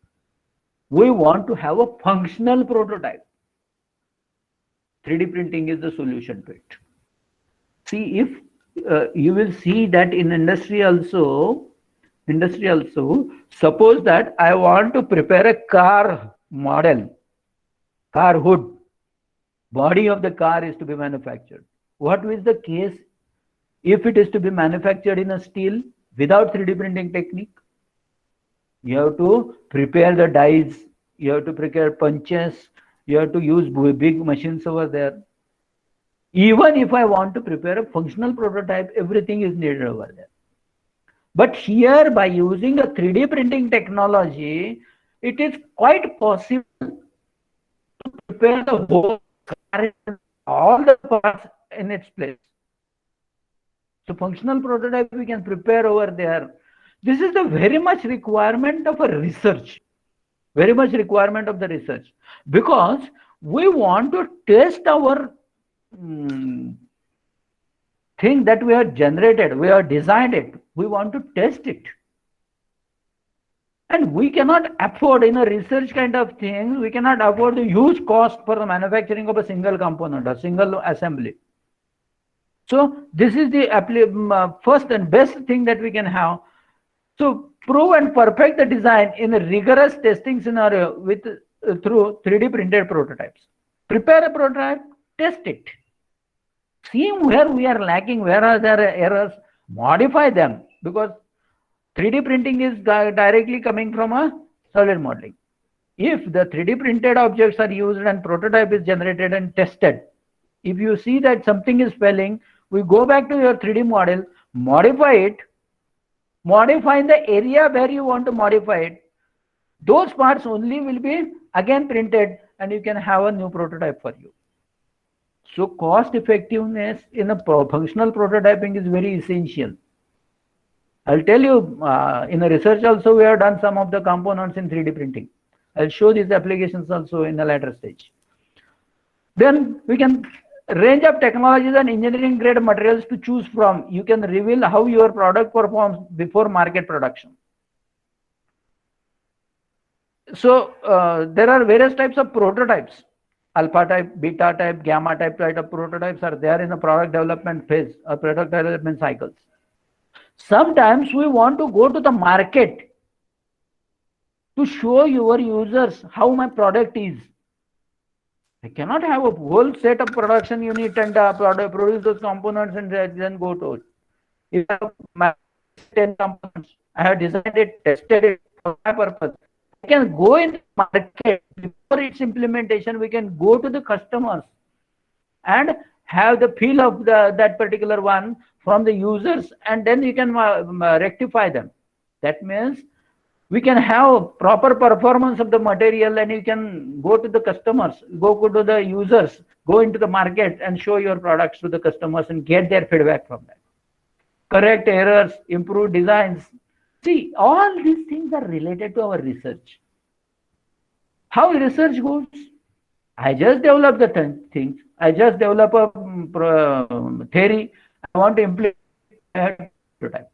We want to have a functional prototype. 3D printing is the solution to it. See, if you will see that in industry also, suppose that I want to prepare a car model, car hood, body of the car is to be manufactured. What is the case if it is to be manufactured in a steel without 3D printing technique? You have to prepare the dies, you have to prepare punches, you have to use big machines over there. Even if I want to prepare a functional prototype, everything is needed over there. But here, by using a 3D printing technology, it is quite possible to prepare the whole car, all the parts in its place. So functional prototype we can prepare over there. This is the very much requirement of a research, very much requirement of the research, because we want to test our thing that we have generated, we have designed it, we want to test it. And we cannot afford, in a research kind of thing, we cannot afford the huge cost for the manufacturing of a single component, a single assembly. So this is the first and best thing that we can have. So prove and perfect the design in a rigorous testing scenario with through 3D printed prototypes. Prepare a prototype, test it. See where we are lacking, where are there errors, modify them, because 3D printing is directly coming from a solid modeling. If the 3D printed objects are used and prototype is generated and tested, if you see that something is failing, we go back to your 3D model, modify it, modify in the area where you want to modify it. Those parts only will be again printed and you can have a new prototype for you. So cost effectiveness in a functional prototyping is very essential. I'll tell you, in the research also we have done some of the components in 3D printing. I'll show these applications also in a later stage. Then we can range of technologies and engineering grade materials to choose from. You can reveal how your product performs before market production. So there are various types of prototypes. Alpha type, beta type, gamma type of prototypes are there in the product development phase or product development cycles. Sometimes we want to go to the market to show your users how my product is. I cannot have a whole set of production unit and produce those components and then go to it. If I have 10 components, I have designed it, tested it for my purpose. I can go in the market before its implementation. We can go to the customers and have the feel of that particular one from the users, and then you can rectify them. That means we can have proper performance of the material, and you can go to the customers, go to the users, go into the market and show your products to the customers and get their feedback from them. Correct errors, improve designs. See, all these things are related to our research. How research goes? I just develop the things. I just develop a theory. I want to implement a prototype.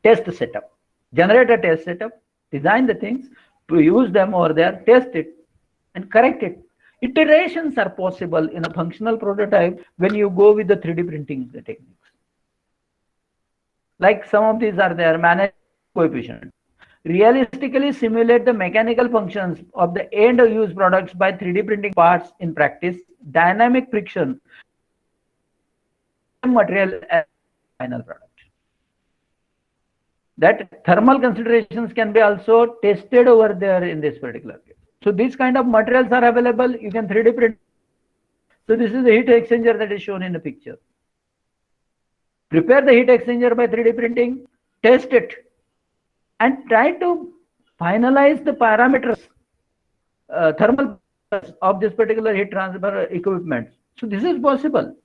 Test setup. Generate a test setup. Design the things. To use them over there. Test it. And correct it. Iterations are possible in a functional prototype when you go with the 3D printing techniques. Like some of these are there. Manage coefficient. Realistically simulate the mechanical functions of the end-use products by 3D printing parts in practice. Dynamic friction material as final product. That thermal considerations can be also tested over there in this particular case. So these kind of materials are available. You can 3D print. So this is the heat exchanger that is shown in the picture. prepare the heat exchanger by 3D printing, test it, and try to finalize the parameters, thermal of this particular heat transfer equipment. So this is possible.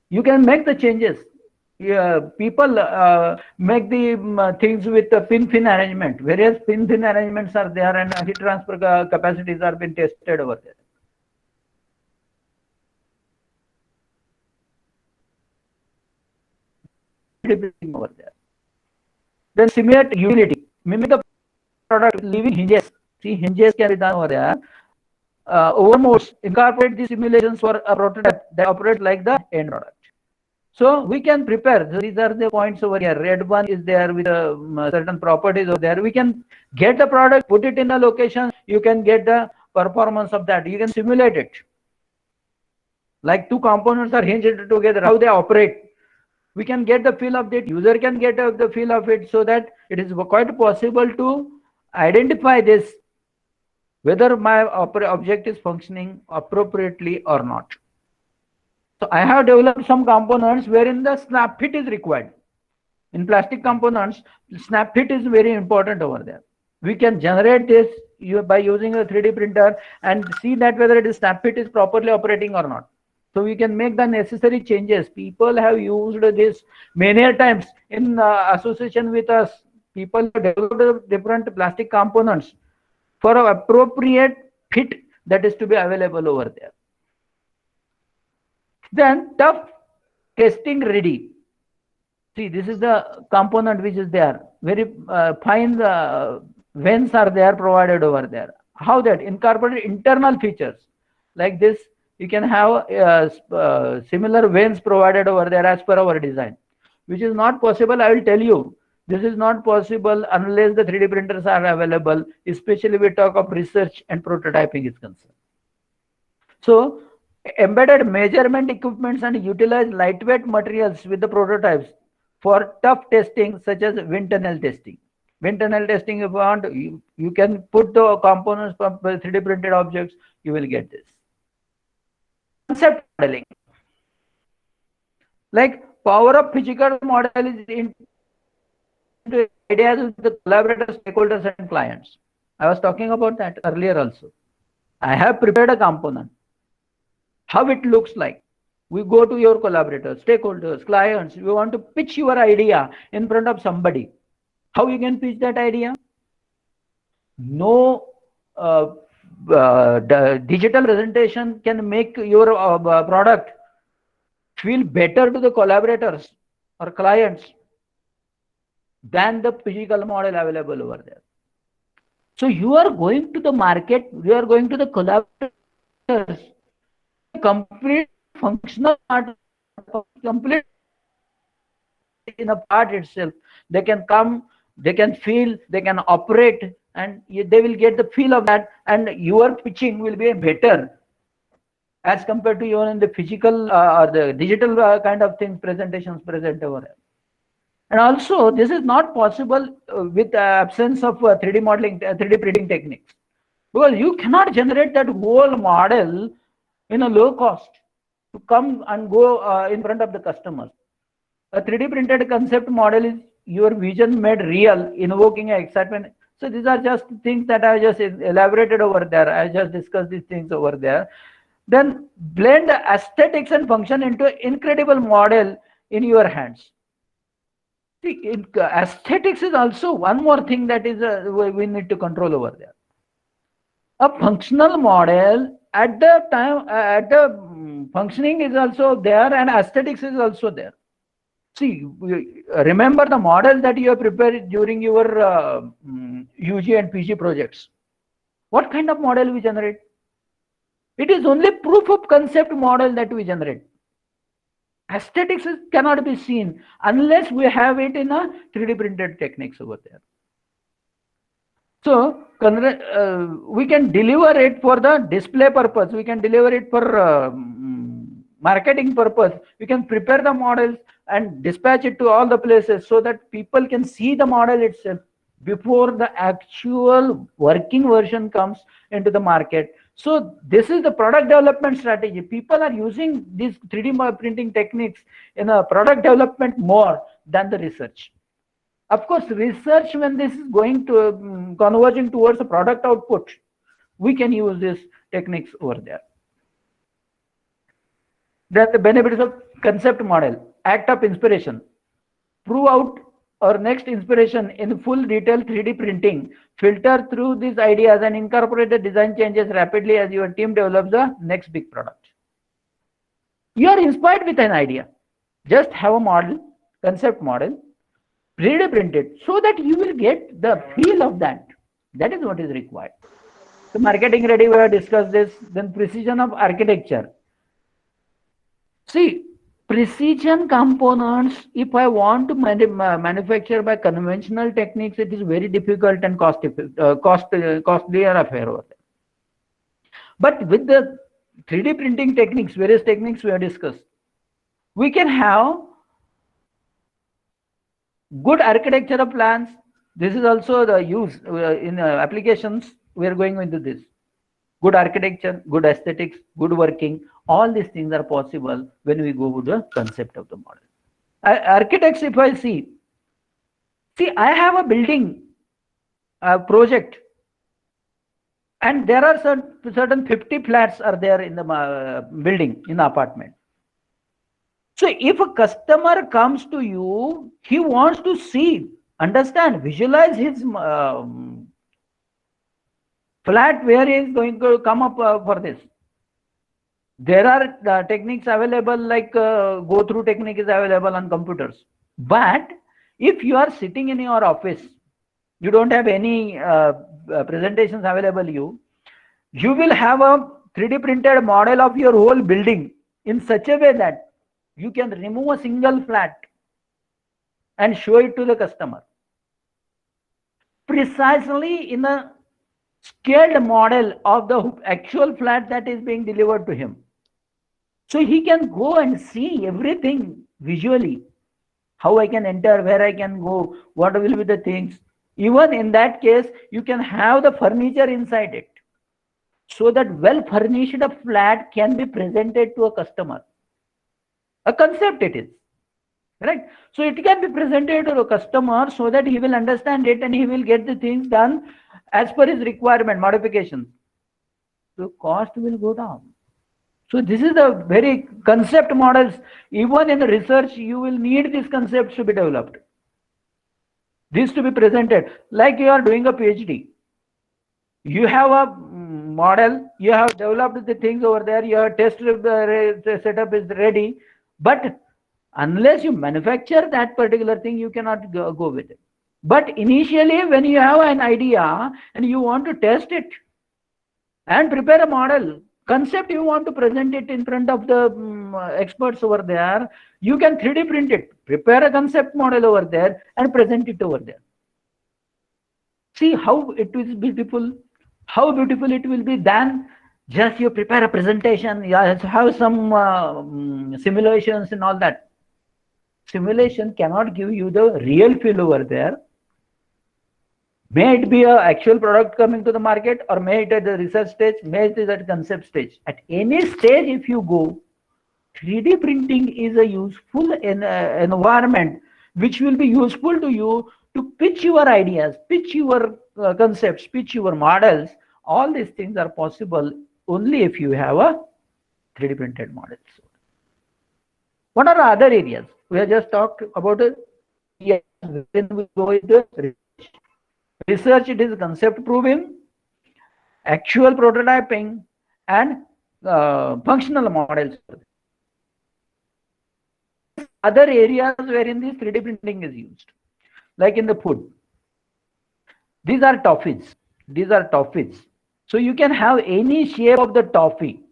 You can make the changes. People make the things with the pin arrangement. Various pin arrangements are there, and heat transfer capacities are being tested over there. Over there. Then simulate utility. Mimic the product with living hinges. See, hinges can be done over there. Overmodes, incorporate the simulations for a prototype that operates like the end product. So we can prepare. These are the points over here. Red one is there with certain properties over there. We can get the product, put it in a location. You can get the performance of that. You can simulate it. Like two components are hinged together, how they operate. We can get the feel of it. User can get the feel of it, so that it is quite possible to identify this, whether my object is functioning appropriately or not. So I have developed some components wherein the snap fit is required. In plastic components, snap fit is very important over there. We can generate this by using a 3D printer and see that whether it is snap fit is properly operating or not. So we can make the necessary changes. People have used this many times in association with us. People have developed different plastic components for an appropriate fit that is to be available over there. Then tough testing ready. See, this is the component which is there. Very fine vents are there provided over there. How that? Incorporate internal features like this. You can have similar vents provided over there as per our design, which is not possible. I will tell you, this is not possible unless the 3D printers are available, especially we talk of research and prototyping is concerned. So embedded measurement equipments and utilize lightweight materials with the prototypes for tough testing, such as wind tunnel testing. Wind tunnel testing, if you want, you can put the components from 3D printed objects, you will get this. Concept modeling. Like power of physical model is into ideas with the collaborators, stakeholders, and clients. I was talking about that earlier also. I have prepared a component. How it looks like. We go to your collaborators, stakeholders, clients. You want to pitch your idea in front of somebody. How you can pitch that idea? No digital presentation can make your product feel better to the collaborators or clients than the physical model available over there. So you are going to the market, you are going to the collaborators, complete functional part, complete in a part itself. They can come, they can feel, they can operate, and they will get the feel of that, and your pitching will be better as compared to even in the physical or the digital kind of things, presentations present over there. And also, this is not possible with the absence of 3D modeling, 3D printing techniques, because you cannot generate that whole model in a low cost to come and go in front of the customers. A 3D printed concept model is your vision made real, invoking excitement. So these are just things that I just elaborated over there. I just discussed these things over there. Then blend aesthetics and function into an incredible model in your hands. See, aesthetics is also one more thing that is we need to control over there. A functional model at the time, at the functioning is also there, and aesthetics is also there. See, remember the models that you have prepared during your UG and PG projects. What kind of model we generate? It is only proof of concept model that we generate. Aesthetics cannot be seen unless we have it in a 3D printed techniques over there. So we can deliver it for the display purpose. We can deliver it for marketing purpose. We can prepare the models and dispatch it to all the places so that people can see the model itself. before the actual working version comes into the market. So this is the product development strategy. People are using these 3D printing techniques in a product development more than the research. Of course, research, when this is going to converging towards a product output, we can use these techniques over there. Then the benefits of concept model, act of inspiration. Prove out our next inspiration in full detail 3D printing. Filter through these ideas and incorporate the design changes rapidly as your team develops the next big product. You are inspired with an idea. Just have a model, concept model, 3D print it so that you will get the feel of that. That is what is required. So marketing ready, we have discussed this. Then precision of architecture. See, precision components, if I want to manufacture by conventional techniques, it is very difficult and costlier affair over there. But with the 3D printing techniques, various techniques we have discussed, we can have good architectural plans. This is also the use in applications. We are going into this. Good architecture, good aesthetics, good working. All these things are possible when we go with the concept of the model. Architects, if I see, I have a building project, and there are certain 50 flats are there in the building, in the apartment. So if a customer comes to you, he wants to see, understand, visualize his flat where he is going to come up for this. There are techniques available, like go-through technique is available on computers. But if you are sitting in your office, you don't have any presentations available, you will have a 3D printed model of your whole building in such a way that you can remove a single flat and show it to the customer. Precisely in a scaled model of the actual flat that is being delivered to him. So he can go and see everything visually. How I can enter, where I can go, what will be the things. Even in that case, you can have the furniture inside it. So that well-furnished flat can be presented to a customer. A concept it is. Right? So it can be presented to a customer so that he will understand it and he will get the things done as per his requirement, modifications. So cost will go down. So this is the very concept models. Even in research, you will need these concepts to be developed. This to be presented. Like you are doing a PhD. You have a model, you have developed the things over there, your test setup is ready. But unless you manufacture that particular thing, you cannot go with it. But initially, when you have an idea and you want to test it and prepare a model, concept, you want to present it in front of the experts over there, you can 3D print it, prepare a concept model over there and present it over there. See how it is beautiful, how beautiful it will be. Then just you prepare a presentation, you have some simulations and all that. Simulation cannot give you the real feel over there. May it be an actual product coming to the market, or may it at the research stage, may it is at concept stage. At any stage, if you go, 3D printing is a useful environment which will be useful to you to pitch your ideas, pitch your concepts, pitch your models. All these things are possible only if you have a 3D printed models. What are the other areas? We have just talked about it. Yes, when we go into research, it is concept proving, actual prototyping, and functional models. Other areas wherein this 3D printing is used, like in the food. These are toffees. These are toffees. So you can have any shape of the toffee.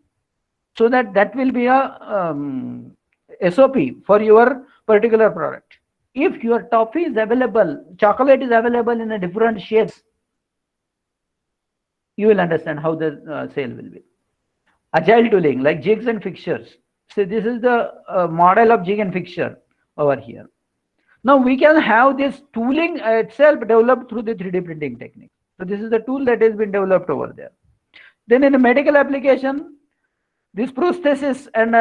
So that will be a SOP for your particular product. If your toffee is available, chocolate is available in a different shapes, you will understand how the sale will be. Agile tooling, like jigs and fixtures. So this is the model of jig and fixture over here. Now we can have this tooling itself developed through the 3D printing technique. So this is the tool that has been developed over there. Then in the medical application, this prosthesis and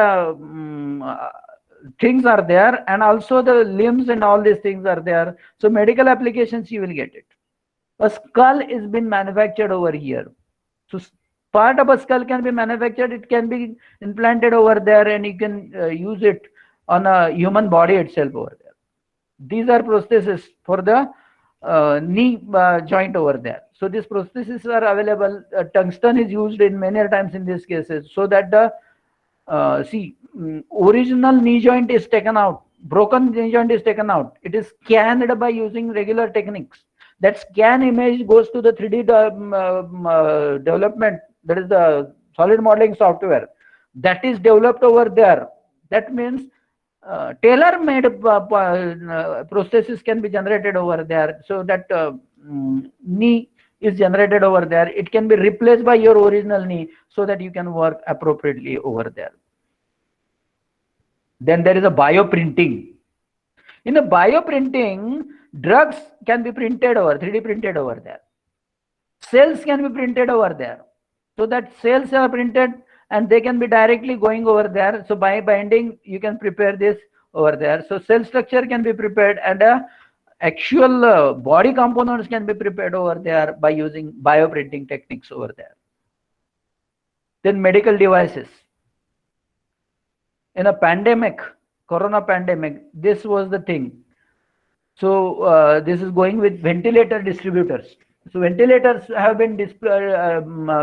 things are there, and also the limbs and all these things are there. So medical applications, you will get it. A skull is been manufactured over here. So part of a skull can be manufactured, it can be implanted over there, and you can use it on a human body itself over there. These are prostheses for the knee joint over there. So these prostheses are available. Tungsten is used in many times in these cases, so that the original knee joint is taken out, broken knee joint is taken out. It is scanned by using regular techniques. That scan image goes to the 3D development, that is the solid modeling software that is developed over there. That means tailor-made prosthesis can be generated over there, so that knee is generated over there. It can be replaced by your original knee, so that you can work appropriately over there. Then there is a bioprinting. In the bioprinting, drugs can be printed over 3D printed over there. Cells can be printed over there, so that cells are printed and they can be directly going over there. So by binding, you can prepare this over there. So cell structure can be prepared, and actual body components can be prepared over there by using bioprinting techniques over there. Then medical devices. In a pandemic, corona pandemic, this was the thing. So this is going with ventilator distributors. So ventilators have been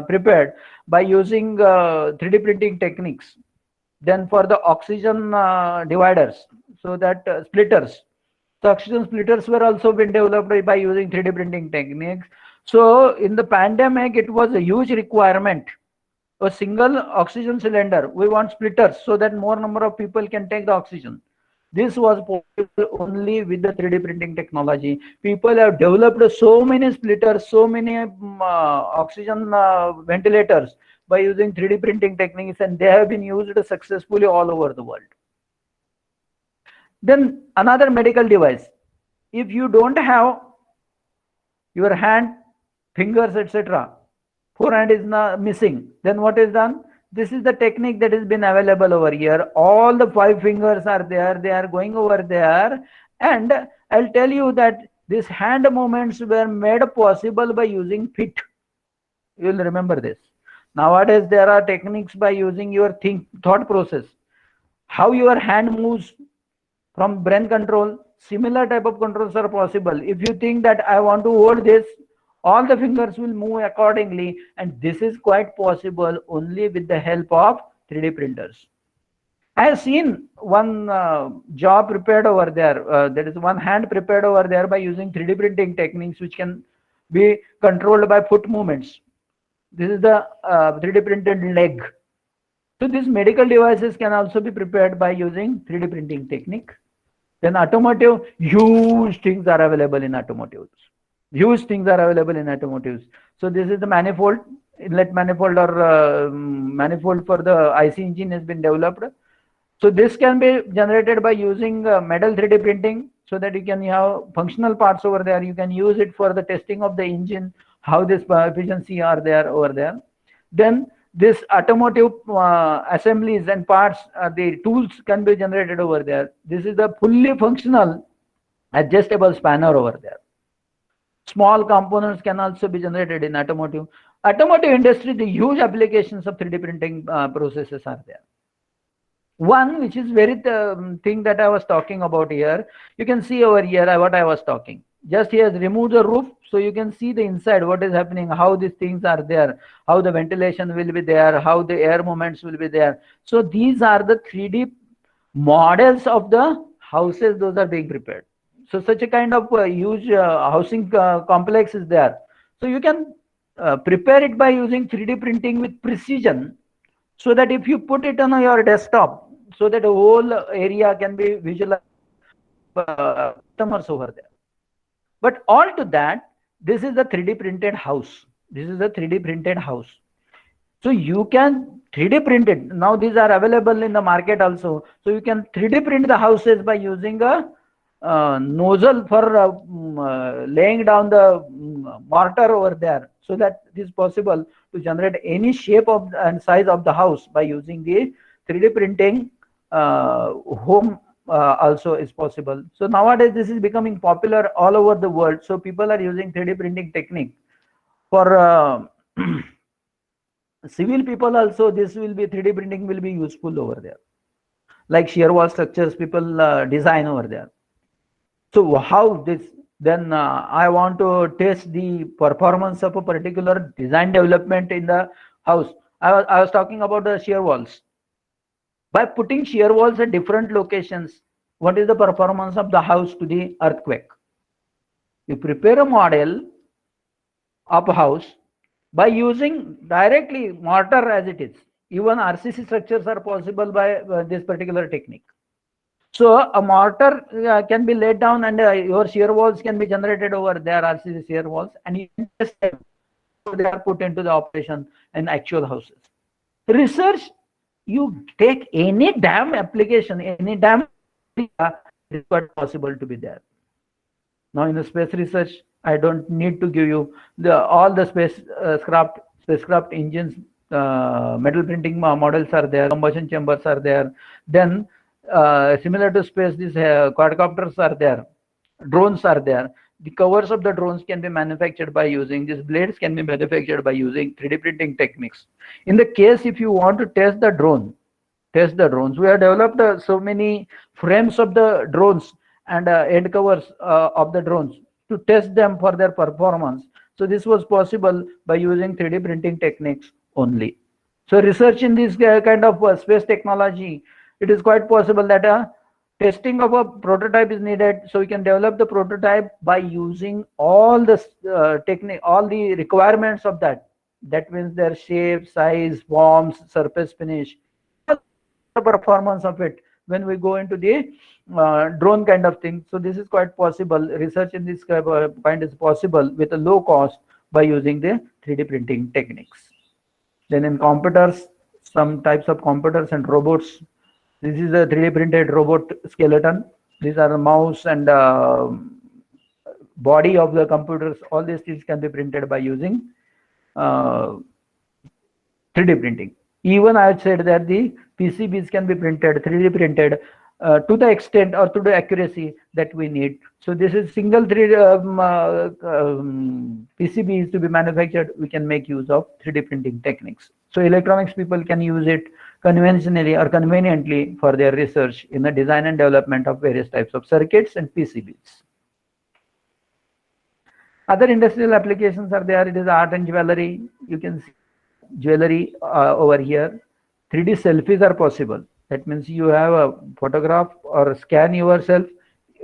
prepared by using 3D printing techniques. Then for the oxygen dividers, so that splitters. The oxygen splitters were also been developed by using 3D printing techniques. So in the pandemic, it was a huge requirement. A single oxygen cylinder, we want splitters so that more number of people can take the oxygen. This was possible only with the 3D printing technology. People have developed so many splitters, so many oxygen ventilators by using 3D printing techniques, and they have been used successfully all over the world. Then another medical device. If you don't have your hand, fingers, etc., forehand is missing, then what is done? This is the technique that has been available over here. All the 5 fingers are there. They are going over there. And I'll tell you that these hand movements were made possible by using feet. You will remember this. Nowadays, there are techniques by using your thought process. How your hand moves from brain control, similar type of controls are possible. If you think that I want to hold this, all the fingers will move accordingly, and this is quite possible only with the help of 3D printers. I have seen one job prepared over there. There is one hand prepared over there by using 3D printing techniques, which can be controlled by foot movements. This is the 3D printed leg. So these medical devices can also be prepared by using 3D printing technique. Then automotive, huge things are available in automotives. Huge things are available in automotives. So this is the manifold, inlet manifold, or manifold for the IC engine has been developed. So this can be generated by using metal 3D printing, so that you can have functional parts over there. You can use it for the testing of the engine, how this efficiency are there over there. Then this automotive assemblies and parts, the tools can be generated over there. This is the fully functional adjustable spanner over there. Small components can also be generated in automotive. Automotive industry, the huge applications of 3D printing processes are there. One which is very thing that I was talking about here, you can see over here what I was talking. Just he has removed the roof, so you can see the inside, what is happening, how these things are there, how the ventilation will be there, how the air movements will be there. So these are the 3D models of the houses, those are being prepared. So such a kind of huge housing complex is there. So you can prepare it by using 3D printing with precision, so that if you put it on your desktop, so that the whole area can be visualized by customers over there. But all to that, this is the 3D printed house. This is the 3D printed house. So you can 3D print it. Now these are available in the market also. So you can 3D print the houses by using a nozzle for laying down the mortar over there, so that it is possible to generate any shape of and size of the house by using the 3D printing. Home also is possible. So nowadays this is becoming popular all over the world. So people are using 3D printing technique for civil people also. This will be 3D printing will be useful over there, like shear wall structures people design over there. So how this, then I want to test the performance of a particular design development in the house. I was talking about the shear walls. By putting shear walls at different locations, what is the performance of the house to the earthquake? You prepare a model of a house by using directly mortar as it is. Even RCC structures are possible by this particular technique. So a mortar can be laid down, and your shear walls can be generated over there, RCC shear walls, and you can test them. So they are put into the operation in actual houses. Research, you take any damn application, any damn is quite possible to be there. Now in the space research, I don't need to give you all the spacecraft engines, metal printing models are there, combustion chambers are there. Then similar to space, these quadcopters are there, drones are there. The covers of the drones can be manufactured by using these blades, can be manufactured by using 3D printing techniques. In the case if you want to test the drones, we have developed so many frames of the drones and end covers of the drones to test them for their performance. So this was possible by using 3D printing techniques only. So research in this kind of space technology, it is quite possible that testing of a prototype is needed. So we can develop the prototype by using all the technique, all the requirements of that. That means their shape, size, forms, surface finish, the performance of it when we go into the drone kind of thing. So this is quite possible. Research in this kind is possible with a low cost by using the 3D printing techniques. Then in computers, some types of computers and robots. This is a 3D printed robot skeleton. These are the mouse and body of the computers. All these things can be printed by using 3D printing. Even I had said that the PCBs can be printed, 3D printed to the extent or to the accuracy that we need. So this is single 3D PCBs to be manufactured. We can make use of 3D printing techniques. So electronics people can use it conventionally or conveniently for their research in the design and development of various types of circuits and PCBs. Other industrial applications are there. It is art and jewelry. You can see jewelry over here. 3D selfies are possible. That means you have a photograph or scan yourself,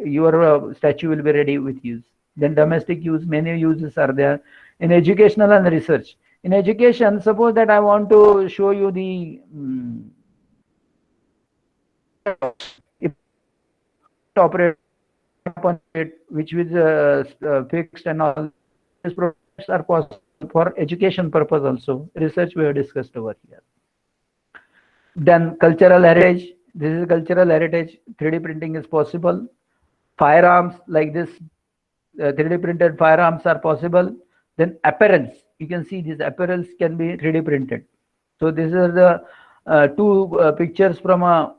your statue will be ready with use. Then domestic use, many uses are there. In educational and research. In education, suppose that I want to show you the operate upon it, which is fixed, and all these products are possible for education purpose also. Research we have discussed over here. Then cultural heritage. This is cultural heritage. 3D printing is possible. Firearms like this, 3D printed firearms are possible. Then apparels. You can see these apparels can be 3D printed. So these are the two pictures from a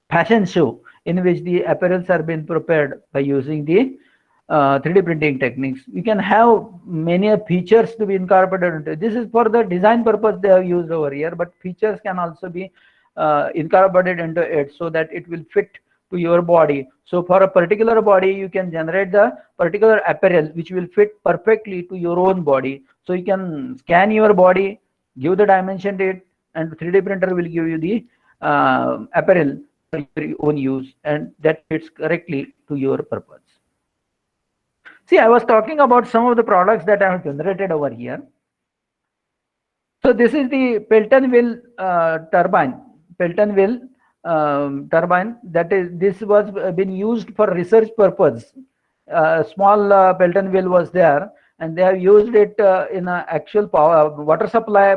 fashion show in which the apparels are being prepared by using the 3D printing techniques. You can have many features to be incorporated into it. This is for the design purpose they have used over here, but features can also be incorporated into it so that it will fit to your body. So for a particular body, you can generate the particular apparel which will fit perfectly to your own body. So you can scan your body, give the dimension to it, and 3D printer will give you the apparel for your own use, and that fits correctly to your purpose. See, I was talking about some of the products that I have generated over here. So this is the Pelton wheel turbine. Pelton wheel turbine, that is, this was been used for research purpose. Small Pelton wheel was there, and they have used it in a actual power water supply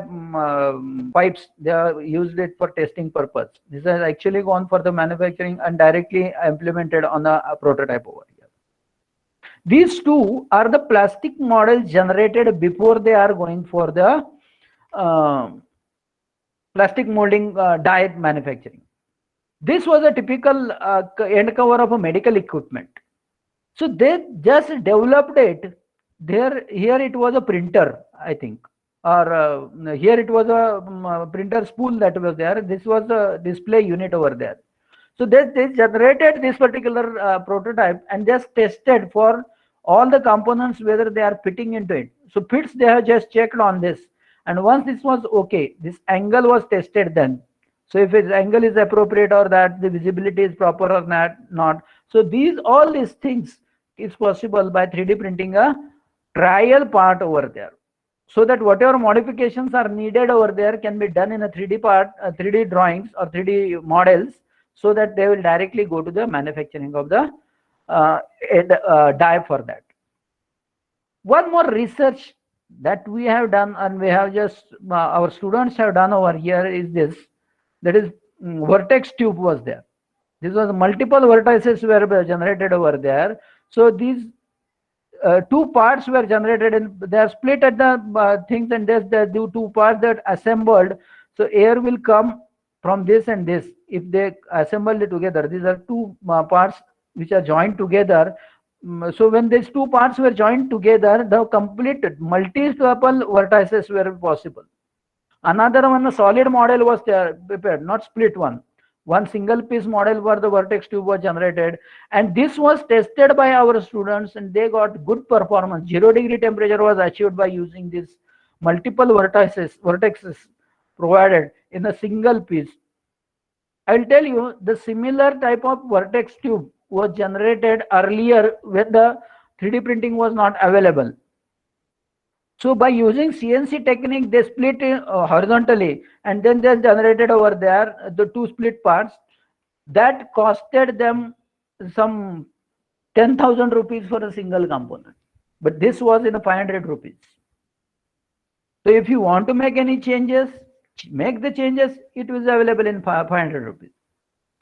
pipes. They have used it for testing purpose. This has actually gone for the manufacturing and directly implemented on a prototype over here. These two are the plastic models generated before they are going for the plastic molding die manufacturing. This was a typical end cover of a medical equipment. So they just developed it. Here it was a printer, I think, or here it was a printer spool that was there. This was a display unit over there. So they generated this particular prototype and just tested for all the components whether they are fitting into it. So fits they have just checked on this, and once this was okay, this angle was tested then. So if its angle is appropriate or that the visibility is proper or not. So all these things is possible by 3D printing a trial part over there, so that whatever modifications are needed over there can be done in a 3D part, 3D drawings or 3D models, so that they will directly go to the manufacturing of the die for that. One more research that we have done, and we have just our students have done over here, is this. That is, vertex tube was there. This was multiple vertices were generated over there. So these two parts were generated, and they are split at the things, and there's two parts that assembled. So air will come from this and this. If they assemble it together, these are two parts which are joined together. So when these two parts were joined together, the complete multiple vertices were possible. Another one, a solid model was prepared, not split one. One single piece model for the vertex tube was generated, and this was tested by our students, and they got good performance. 0-degree temperature was achieved by using these multiple vertexes provided in a single piece. I'll tell you, the similar type of vertex tube was generated earlier when the 3D printing was not available. So by using CNC technique, they split it horizontally, and then they generated over there the two split parts. That costed them some 10,000 rupees for a single component, but this was in 500 rupees. So if you want to make any changes, make the changes. It was available in 500 rupees.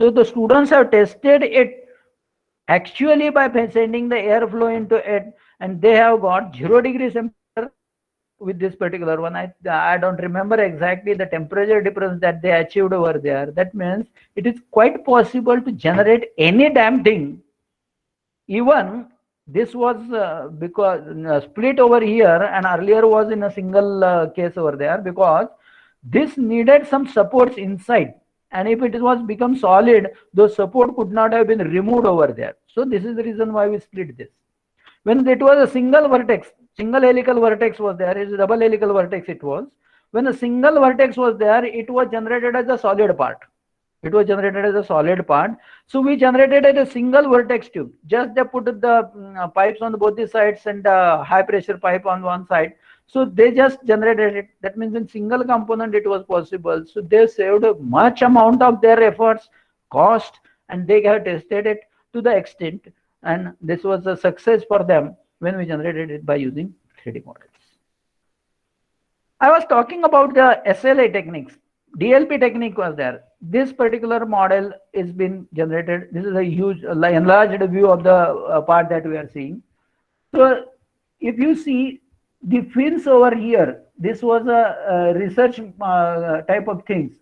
So the students have tested it actually by sending the airflow into it, and they have got 0-degree temperature with this particular one. I don't remember exactly the temperature difference that they achieved over there. That means it is quite possible to generate any damn thing. Even this was because split over here, and earlier was in a single case over there, because this needed some supports inside, and if it was become solid, those support could not have been removed over there. So this is the reason why we split this. When it was a single vertex, single helical vertex was there, is double helical vertex it was. When a single vertex was there, it was generated as a solid part. It was generated as a solid part. So we generated as a single vertex tube. Just they put the pipes on both the sides and high pressure pipe on one side. So they just generated it. That means in single component it was possible. So they saved much amount of their efforts, cost, and they have tested it to the extent. And this was a success for them when we generated it by using 3D models. I was talking about the SLA techniques. DLP technique was there. This particular model is been generated. This is a huge enlarged view of the part that we are seeing. So if you see the fins over here, this was a research type of things.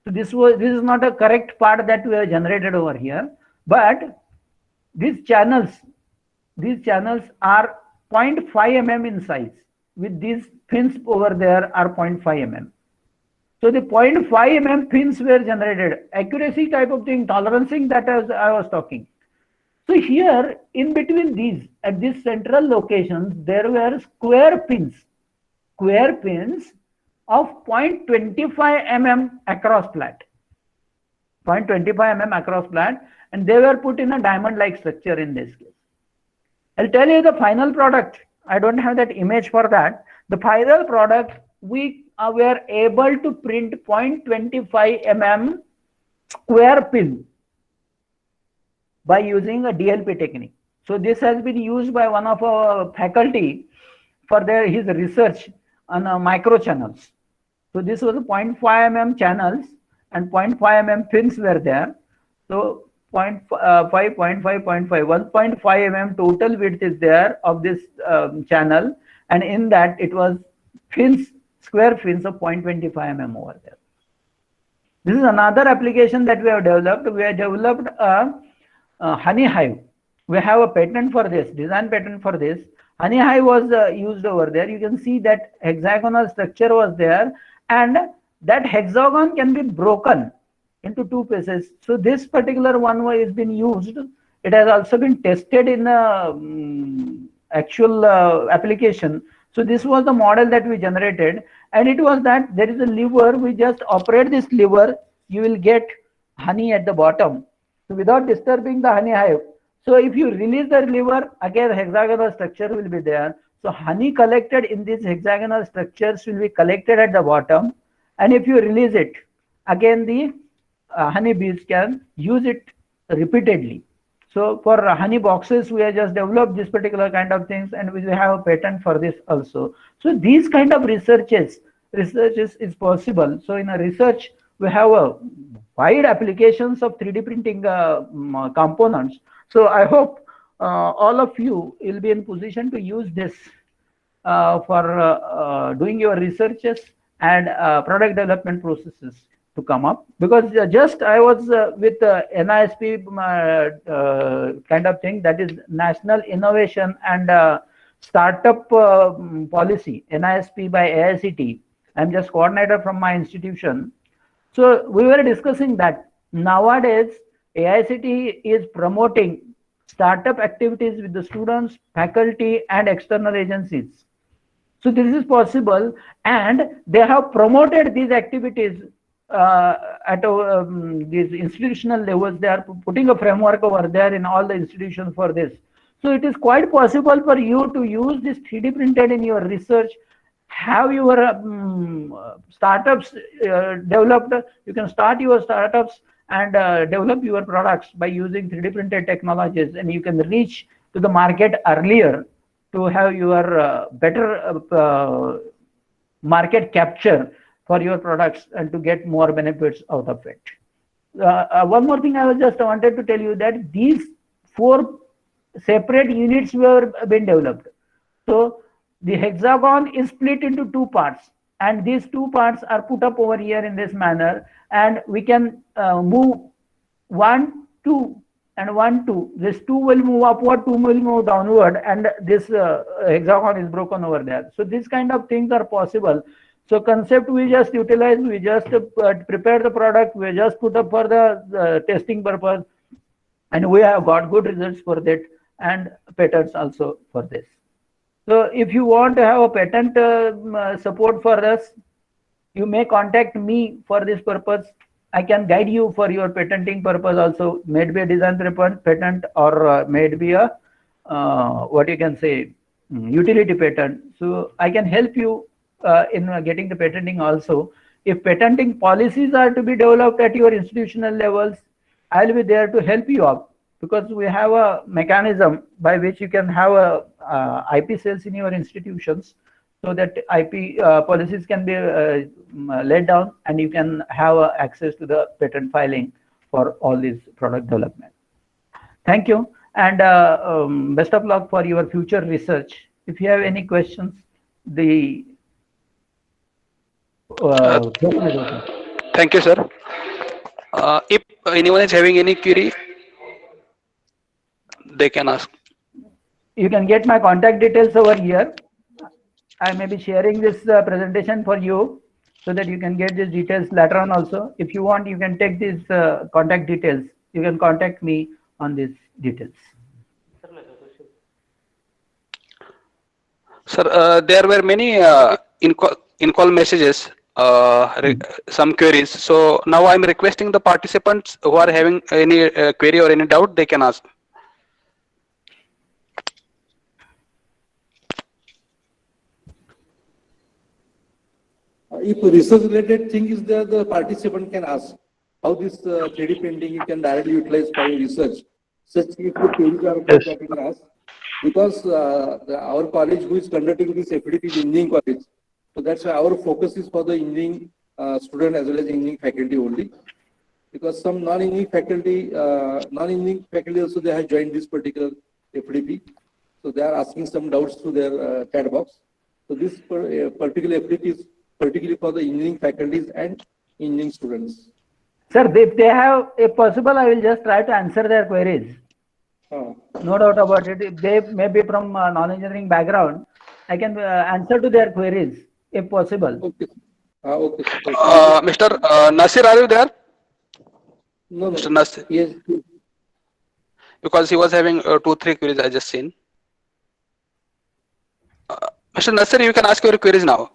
So this is not a correct part that we have generated over here, but these channels are 0.5 mm in size, with these fins over there are 0.5 mm. So the 0.5 mm fins were generated. Accuracy type of thing, tolerancing, that I was talking. So here in between these, at these central locations, there were square pins of 0.25 mm across flat. 0.25 mm across flat, and they were put in a diamond-like structure in this case. I'll tell you the final product. I don't have that image for that. The final product, we were able to print 0.25 mm square pin by using a DLP technique. So this has been used by one of our faculty, for his research on micro channels. So this was a 0.5 mm channels and 0.5 mm fins were there. So 0.5, 0.5, 0.5, 1.5 mm total width is there of this channel, and in that it was fins, square fins of 0.25 mm over there. This is another application that we have developed. We have developed a honey hive. We have a patent for this, design patent for this. Honey hive was used over there. You can see that hexagonal structure was there, and that hexagon can be broken into two pieces. So this particular one has been used. It has also been tested in actual application. So this was the model that we generated, and it was that there is a lever. We just operate this lever, you will get honey at the bottom, so without disturbing the honey hive. So if you release the lever, again hexagonal structure will be there. So honey collected in these hexagonal structures will be collected at the bottom, and if you release it, again the honey bees can use it repeatedly. So for honey boxes, we have just developed this particular kind of things, and we have a patent for this also. So these kind of researches is possible. So in a research, we have a wide applications of 3D printing components. So I hope all of you will be in position to use this for doing your researches and product development processes to come up. Because just I was with NISP kind of thing, that is National Innovation and Startup Policy, NISP by AICT. I'm just coordinator from my institution. So we were discussing that nowadays AICT is promoting startup activities with the students, faculty, and external agencies. So this is possible, and they have promoted these activities at these institutional levels. They are putting a framework over there in all the institutions for this. So it is quite possible for you to use this 3D printed in your research, have your startups developed. You can start your startups and develop your products by using 3D printed technologies, and you can reach to the market earlier to have your better market capture for your products and to get more benefits out of it. One more thing I was just wanted to tell you, that these 4 separate units were being developed. So the hexagon is split into 2 parts, and these 2 parts are put up over here in this manner, and we can move 1, 2 and 1, 2. This 2 will move upward, 2 will move downward, and this hexagon is broken over there. So these kind of things are possible. So concept we just utilize, we just prepare the product, we just put up for the testing purpose, and we have got good results for that, and patents also for this. So if you want to have a patent support for us, you may contact me for this purpose. I can guide you for your patenting purpose also. May be a design patent, or may be a what you can say utility patent. So I can help you in getting the patenting also. If patenting policies are to be developed at your institutional levels, I'll be there to help you out, because we have a mechanism by which you can have a IP cells in your institutions, so that IP policies can be laid down, and you can have access to the patent filing for all these product development. Thank you, and best of luck for your future research. If you have any questions, the thank you, sir. If anyone is having any query, they can ask. You can get my contact details over here. I may be sharing this presentation for you, so that you can get these details later on also. If you want, you can take these contact details. You can contact me on these details. Sir, there were many in-call messages, some queries. So now I'm requesting the participants who are having any query or any doubt, they can ask. If research related thing is there, the participant can ask how this 3D printing you can directly utilize for your research. Such if the queries are there, that you can ask. because our college who is conducting this FDP is engineering college. So that's why our focus is for the engineering student as well as engineering faculty only. Because some non-engineering faculty also they have joined this particular FDP. So they are asking some doubts to their chat box. So this particular FDP is particularly for the engineering faculties and engineering students. Sir, if they have a possible, I will just try to answer their queries. No doubt about it. If they may be from non-engineering background, I can answer to their queries if possible. Okay. Okay. Mr. Nasir, are you there? No, Mr. Nasir. Yes. Because he was having 2-3 queries I just seen. Mr. Nasir, you can ask your queries now.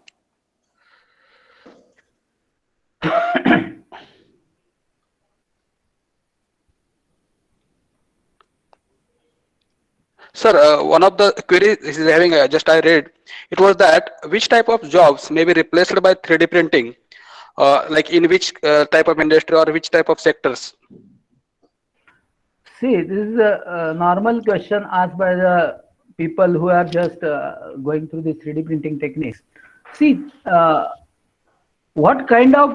Sir, one of the queries is having just I read, it was that which type of jobs may be replaced by 3D printing, like in which type of industry or which type of sectors? See, this is a normal question asked by the people who are just going through the 3D printing techniques. See, what kind of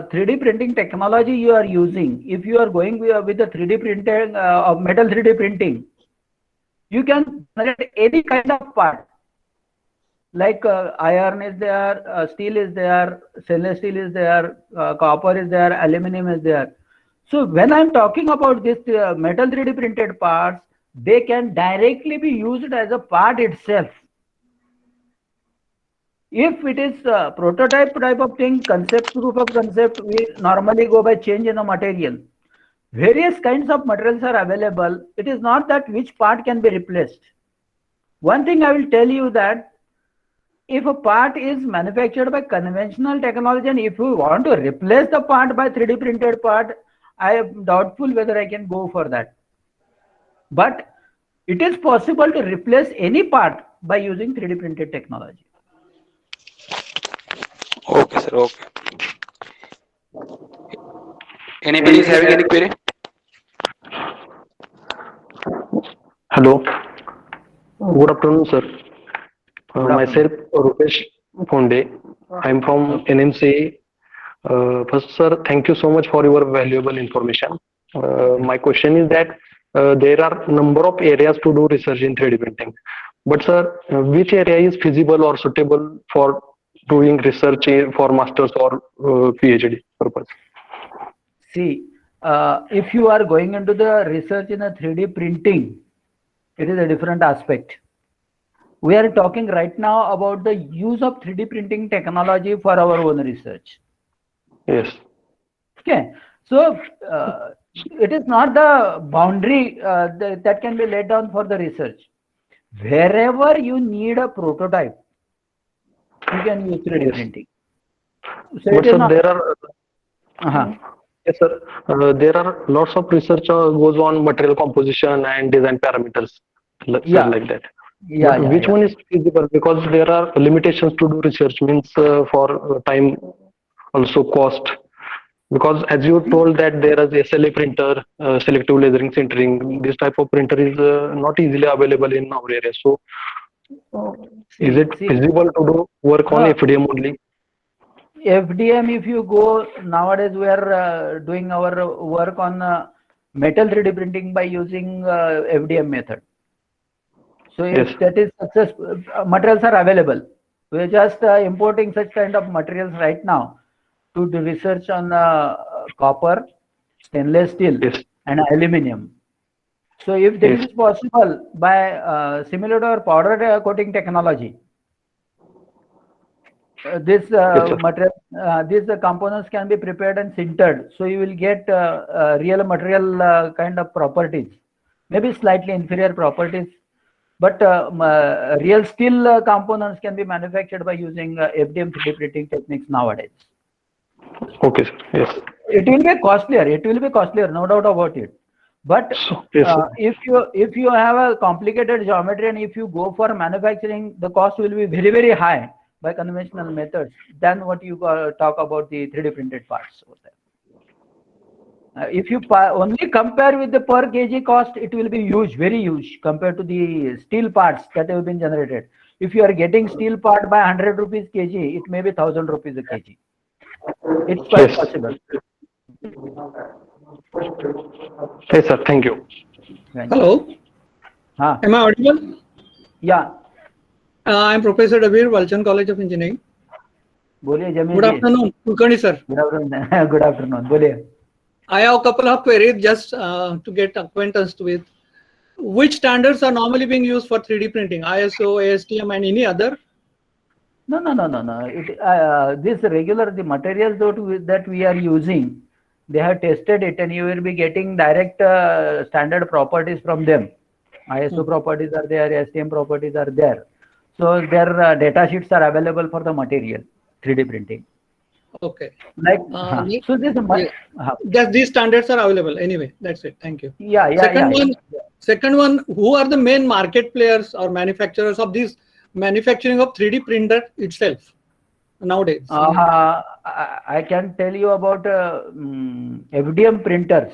3D printing technology you are using? If you are going with the 3D printing of metal 3D printing, you can generate any kind of part. Like iron is there, steel is there, stainless steel is there, copper is there, aluminum is there. So when I'm talking about this metal 3D printed parts, they can directly be used as a part itself. If it is a prototype type of thing, concept, proof of concept, we normally go by change in the material. Various kinds of materials are available. It is not that which part can be replaced. One thing I will tell you that if a part is manufactured by conventional technology and if you want to replace the part by 3D printed part, I am doubtful whether I can go for that. But it is possible to replace any part by using 3D printed technology. Okay, sir. Okay. Anybody is having any query? Hello. Good afternoon, sir. Myself, Rupesh Ponde. I'm from NMC. First, sir, thank you so much for your valuable information. My question is that there are number of areas to do research in 3D printing. But, sir, which area is feasible or suitable for doing research for master's or PhD purpose? See, if you are going into the research in a 3D printing, it is a different aspect. We are talking right now about the use of 3D printing technology for our own research. Yes. Okay, so it is not the boundary that can be laid down for the research. Wherever you need a prototype, you can use 3D printing. So But, sir, there are yes, sir. There are lots of research goes on material composition and design parameters, like that. But which one is feasible? Because there are limitations to do research, means for time, also cost. Because as you told that there is SLA printer, selective lasering sintering, this type of printer is not easily available in our area. So, is it feasible to do work on FDM only? FDM, if you go nowadays, we are doing our work on metal 3D printing by using FDM method. So if that is successful, materials are available. We are just importing such kind of materials right now to do research on copper, stainless steel, and aluminum. So if this is possible by similar to our powder coating technology, this material, these components can be prepared and sintered. So you will get real material kind of properties, maybe slightly inferior properties, but real steel components can be manufactured by using FDM 3D printing techniques nowadays. Okay, sir. Yes. It will be costlier. It will be costlier, no doubt about it. But if you have a complicated geometry and if you go for manufacturing, the cost will be very, very high by conventional methods than what you talk about the 3D printed parts over there. If you only compare with the per kg cost, it will be huge, very huge compared to the steel parts that have been generated. If you are getting steel part by 100 rupees kg, it may be 1000 rupees a kg. It's quite Yes. possible. Yes, sir. Thank you. Thank you. Hello, हाँ, am I audible? yeah. I'm Professor Dabir, Walchand College of Engineering. बोलिए Jameel Good जी. afternoon, Kulkarni sir. Good afternoon. Good afternoon. बोलिए. I have a couple of queries just to get acquaintance with. Which standards are normally being used for 3D printing? ISO, ASTM, and any other? No. This regular, the materials that we are using, they have tested it, and you will be getting direct standard properties from them. ISO properties are there, STM properties are there. So their data sheets are available for the material 3D printing. Okay. Like so this Just these standards are available anyway. That's it. Thank you. yeah. Second one, who are the main market players or manufacturers of this manufacturing of 3D printer itself nowadays? I can tell you about FDM printers.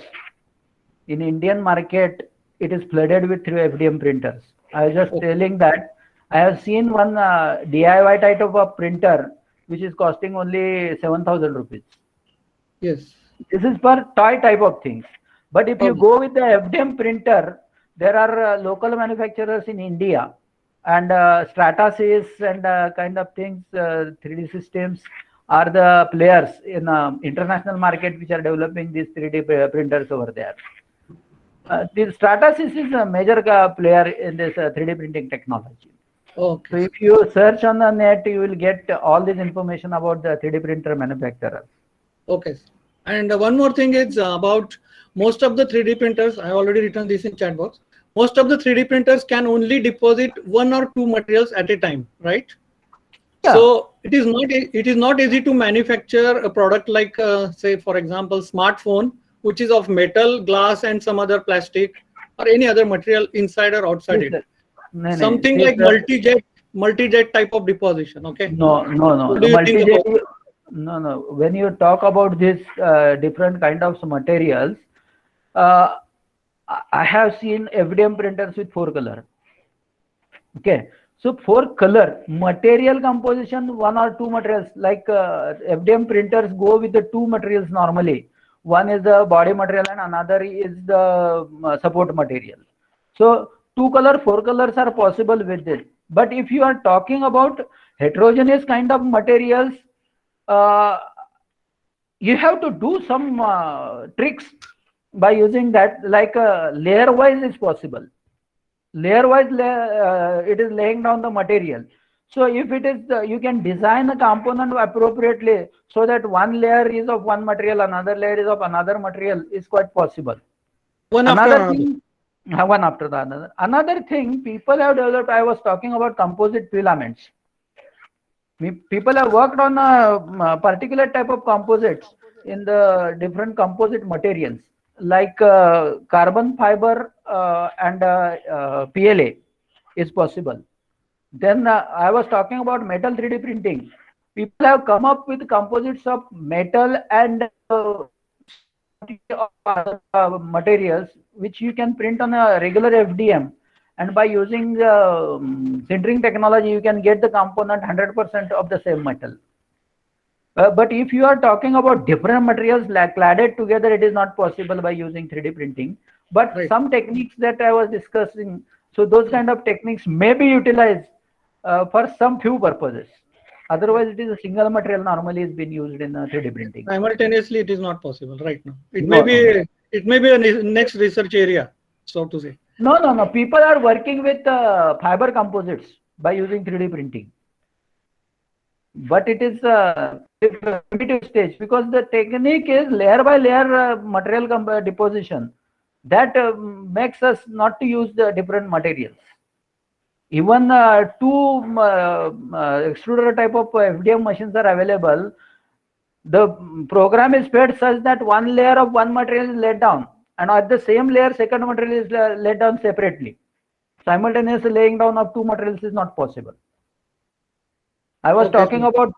In Indian market, it is flooded with FDM printers. I was just telling that I have seen one DIY type of a printer which is costing only 7,000 rupees. Yes. This is for toy type of things. But if you go with the FDM printer, there are local manufacturers in India, and Stratasys and kind of things, 3D systems are the players in international market which are developing these 3D printers over there. The Stratasys is a major player in this 3D printing technology. Okay. So if you search on the net, you will get all this information about the 3D printer manufacturer. Okay. And one more thing is about most of the 3D printers. I have already written this in chat box. Most of the 3D printers can only deposit one or two materials at a time, right? Yeah. So it is not easy to manufacture a product like say for example smartphone, which is of metal, glass, and some other plastic or any other material inside or outside it. Something like multi-jet type of deposition. Okay. No. What do you think about it? No. When you talk about this different kind of materials, I have seen FDM printers with 4 color. Okay. So 4 color material composition, 1 or 2 materials, like FDM printers go with the 2 materials normally. One is the body material and another is the support material. So 2 color, 4 colors are possible with this. But if you are talking about heterogeneous kind of materials, you have to do some tricks by using that, like layer wise is possible. Layer wise, it is laying down the material. So if it is, you can design a component appropriately so that one layer is of one material, another layer is of another material, is quite possible. One after the other. Another thing people have developed, I was talking about composite filaments. People have worked on a particular type of composites in the different composite materials, like carbon fiber and PLA is possible. Then I was talking about metal 3D printing. People have come up with composites of metal and materials which you can print on a regular FDM, and by using sintering technology you can get the component 100% of the same metal. But if you are talking about different materials like cladded together, it is not possible by using 3D printing. But some techniques that I was discussing, so those kind of techniques may be utilized for some few purposes. Otherwise, it is a single material normally is being used in 3D printing. Simultaneously, it is not possible right now. It may be a next research area, so to say. No. People are working with fiber composites by using 3D printing. But it is a primitive stage because the technique is layer by layer material deposition. That makes us not to use the different materials. Even 2 extruder type of FDM machines are available. The program is fed such that one layer of one material is laid down, and at the same layer, second material is laid down separately. Simultaneously laying down of 2 materials is not possible. I was talking about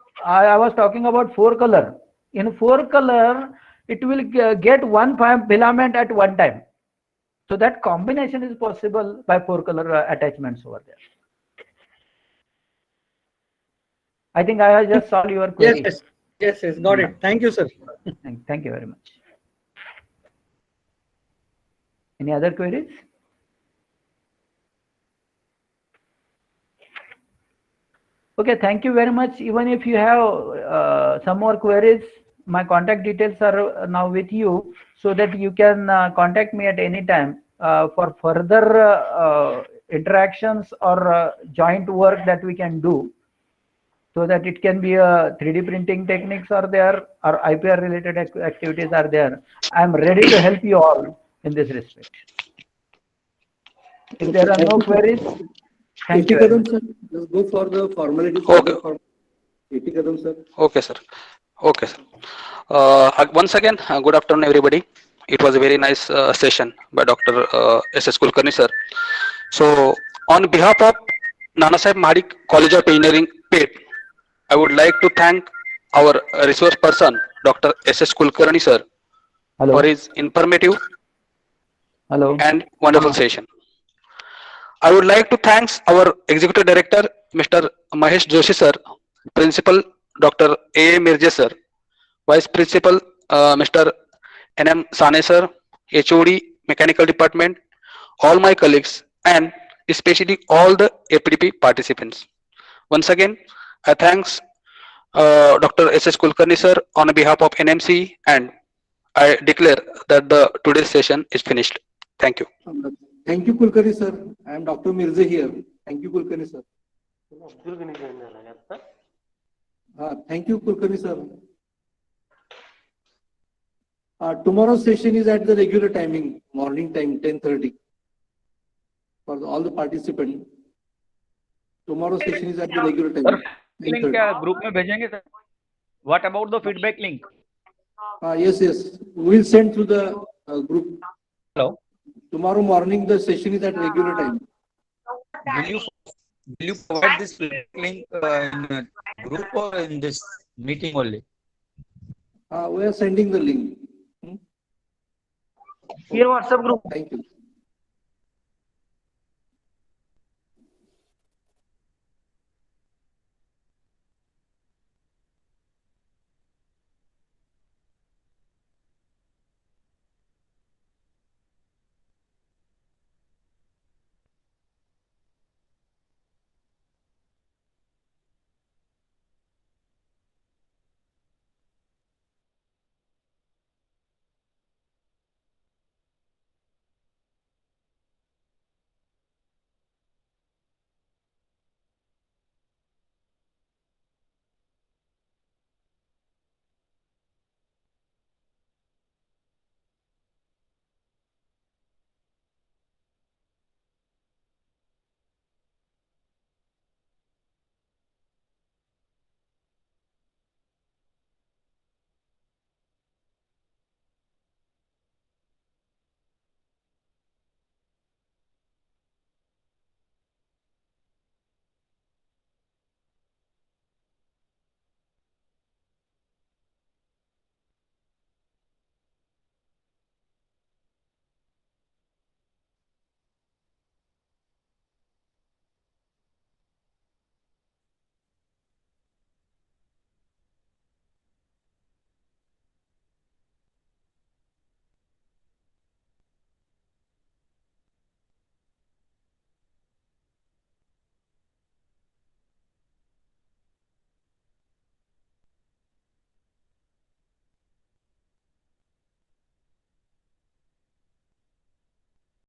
4 color. In 4 color, it will get one filament at one time. So that combination is possible by 4 color attachments over there. I think I have just solved your query. Yes, got it. Thank you, sir. Thank you very much. Any other queries? Okay, thank you very much. Even if you have some more queries, my contact details are now with you, so that you can contact me at any time for further interactions or joint work that we can do, so that it can be 3D printing techniques are there, or IPR related activities are there. I am ready to help you all in this respect. If there are no queries, thank you. Kadam, sir. Let's go for the formalities. Okay. Kadam, sir. Okay, sir. Okay, sir. Once again, good afternoon, everybody. It was a very nice session by Dr. S.S. Kulkarni, sir. So, on behalf of Nanasaheb Mahadik College of Engineering, PET, I would like to thank our resource person, Dr. S.S. Kulkarni, sir, Hello. for his informative Hello. and wonderful session. I would like to thank our Executive Director, Mr. Mahesh Joshi, sir, Principal, Dr. A. Mirje, sir, Vice Principal, Mr. N.M. Sane, sir, HOD, Mechanical Department, all my colleagues, and especially all the FDP participants. Once again, I thanks Dr. S.S. Kulkarni, sir, on behalf of NMC, and I declare that the today's session is finished. Thank you. Thank you, Kulkarni, sir. I am Dr. Mirza here. Thank you, Kulkarni, sir. Thank you, Kulkarni, sir. Tomorrow's session is at the regular timing, morning time, 10:30. For all the participants. Tomorrow's session is at the regular time. Link क्या group में भेजेंगे sir? What about the feedback link? Yes. We will send through the group. Hello. Tomorrow morning, the session is at regular time. Will you provide this link in group or in this meeting only? We are sending the link. Here WhatsApp group. Thank you.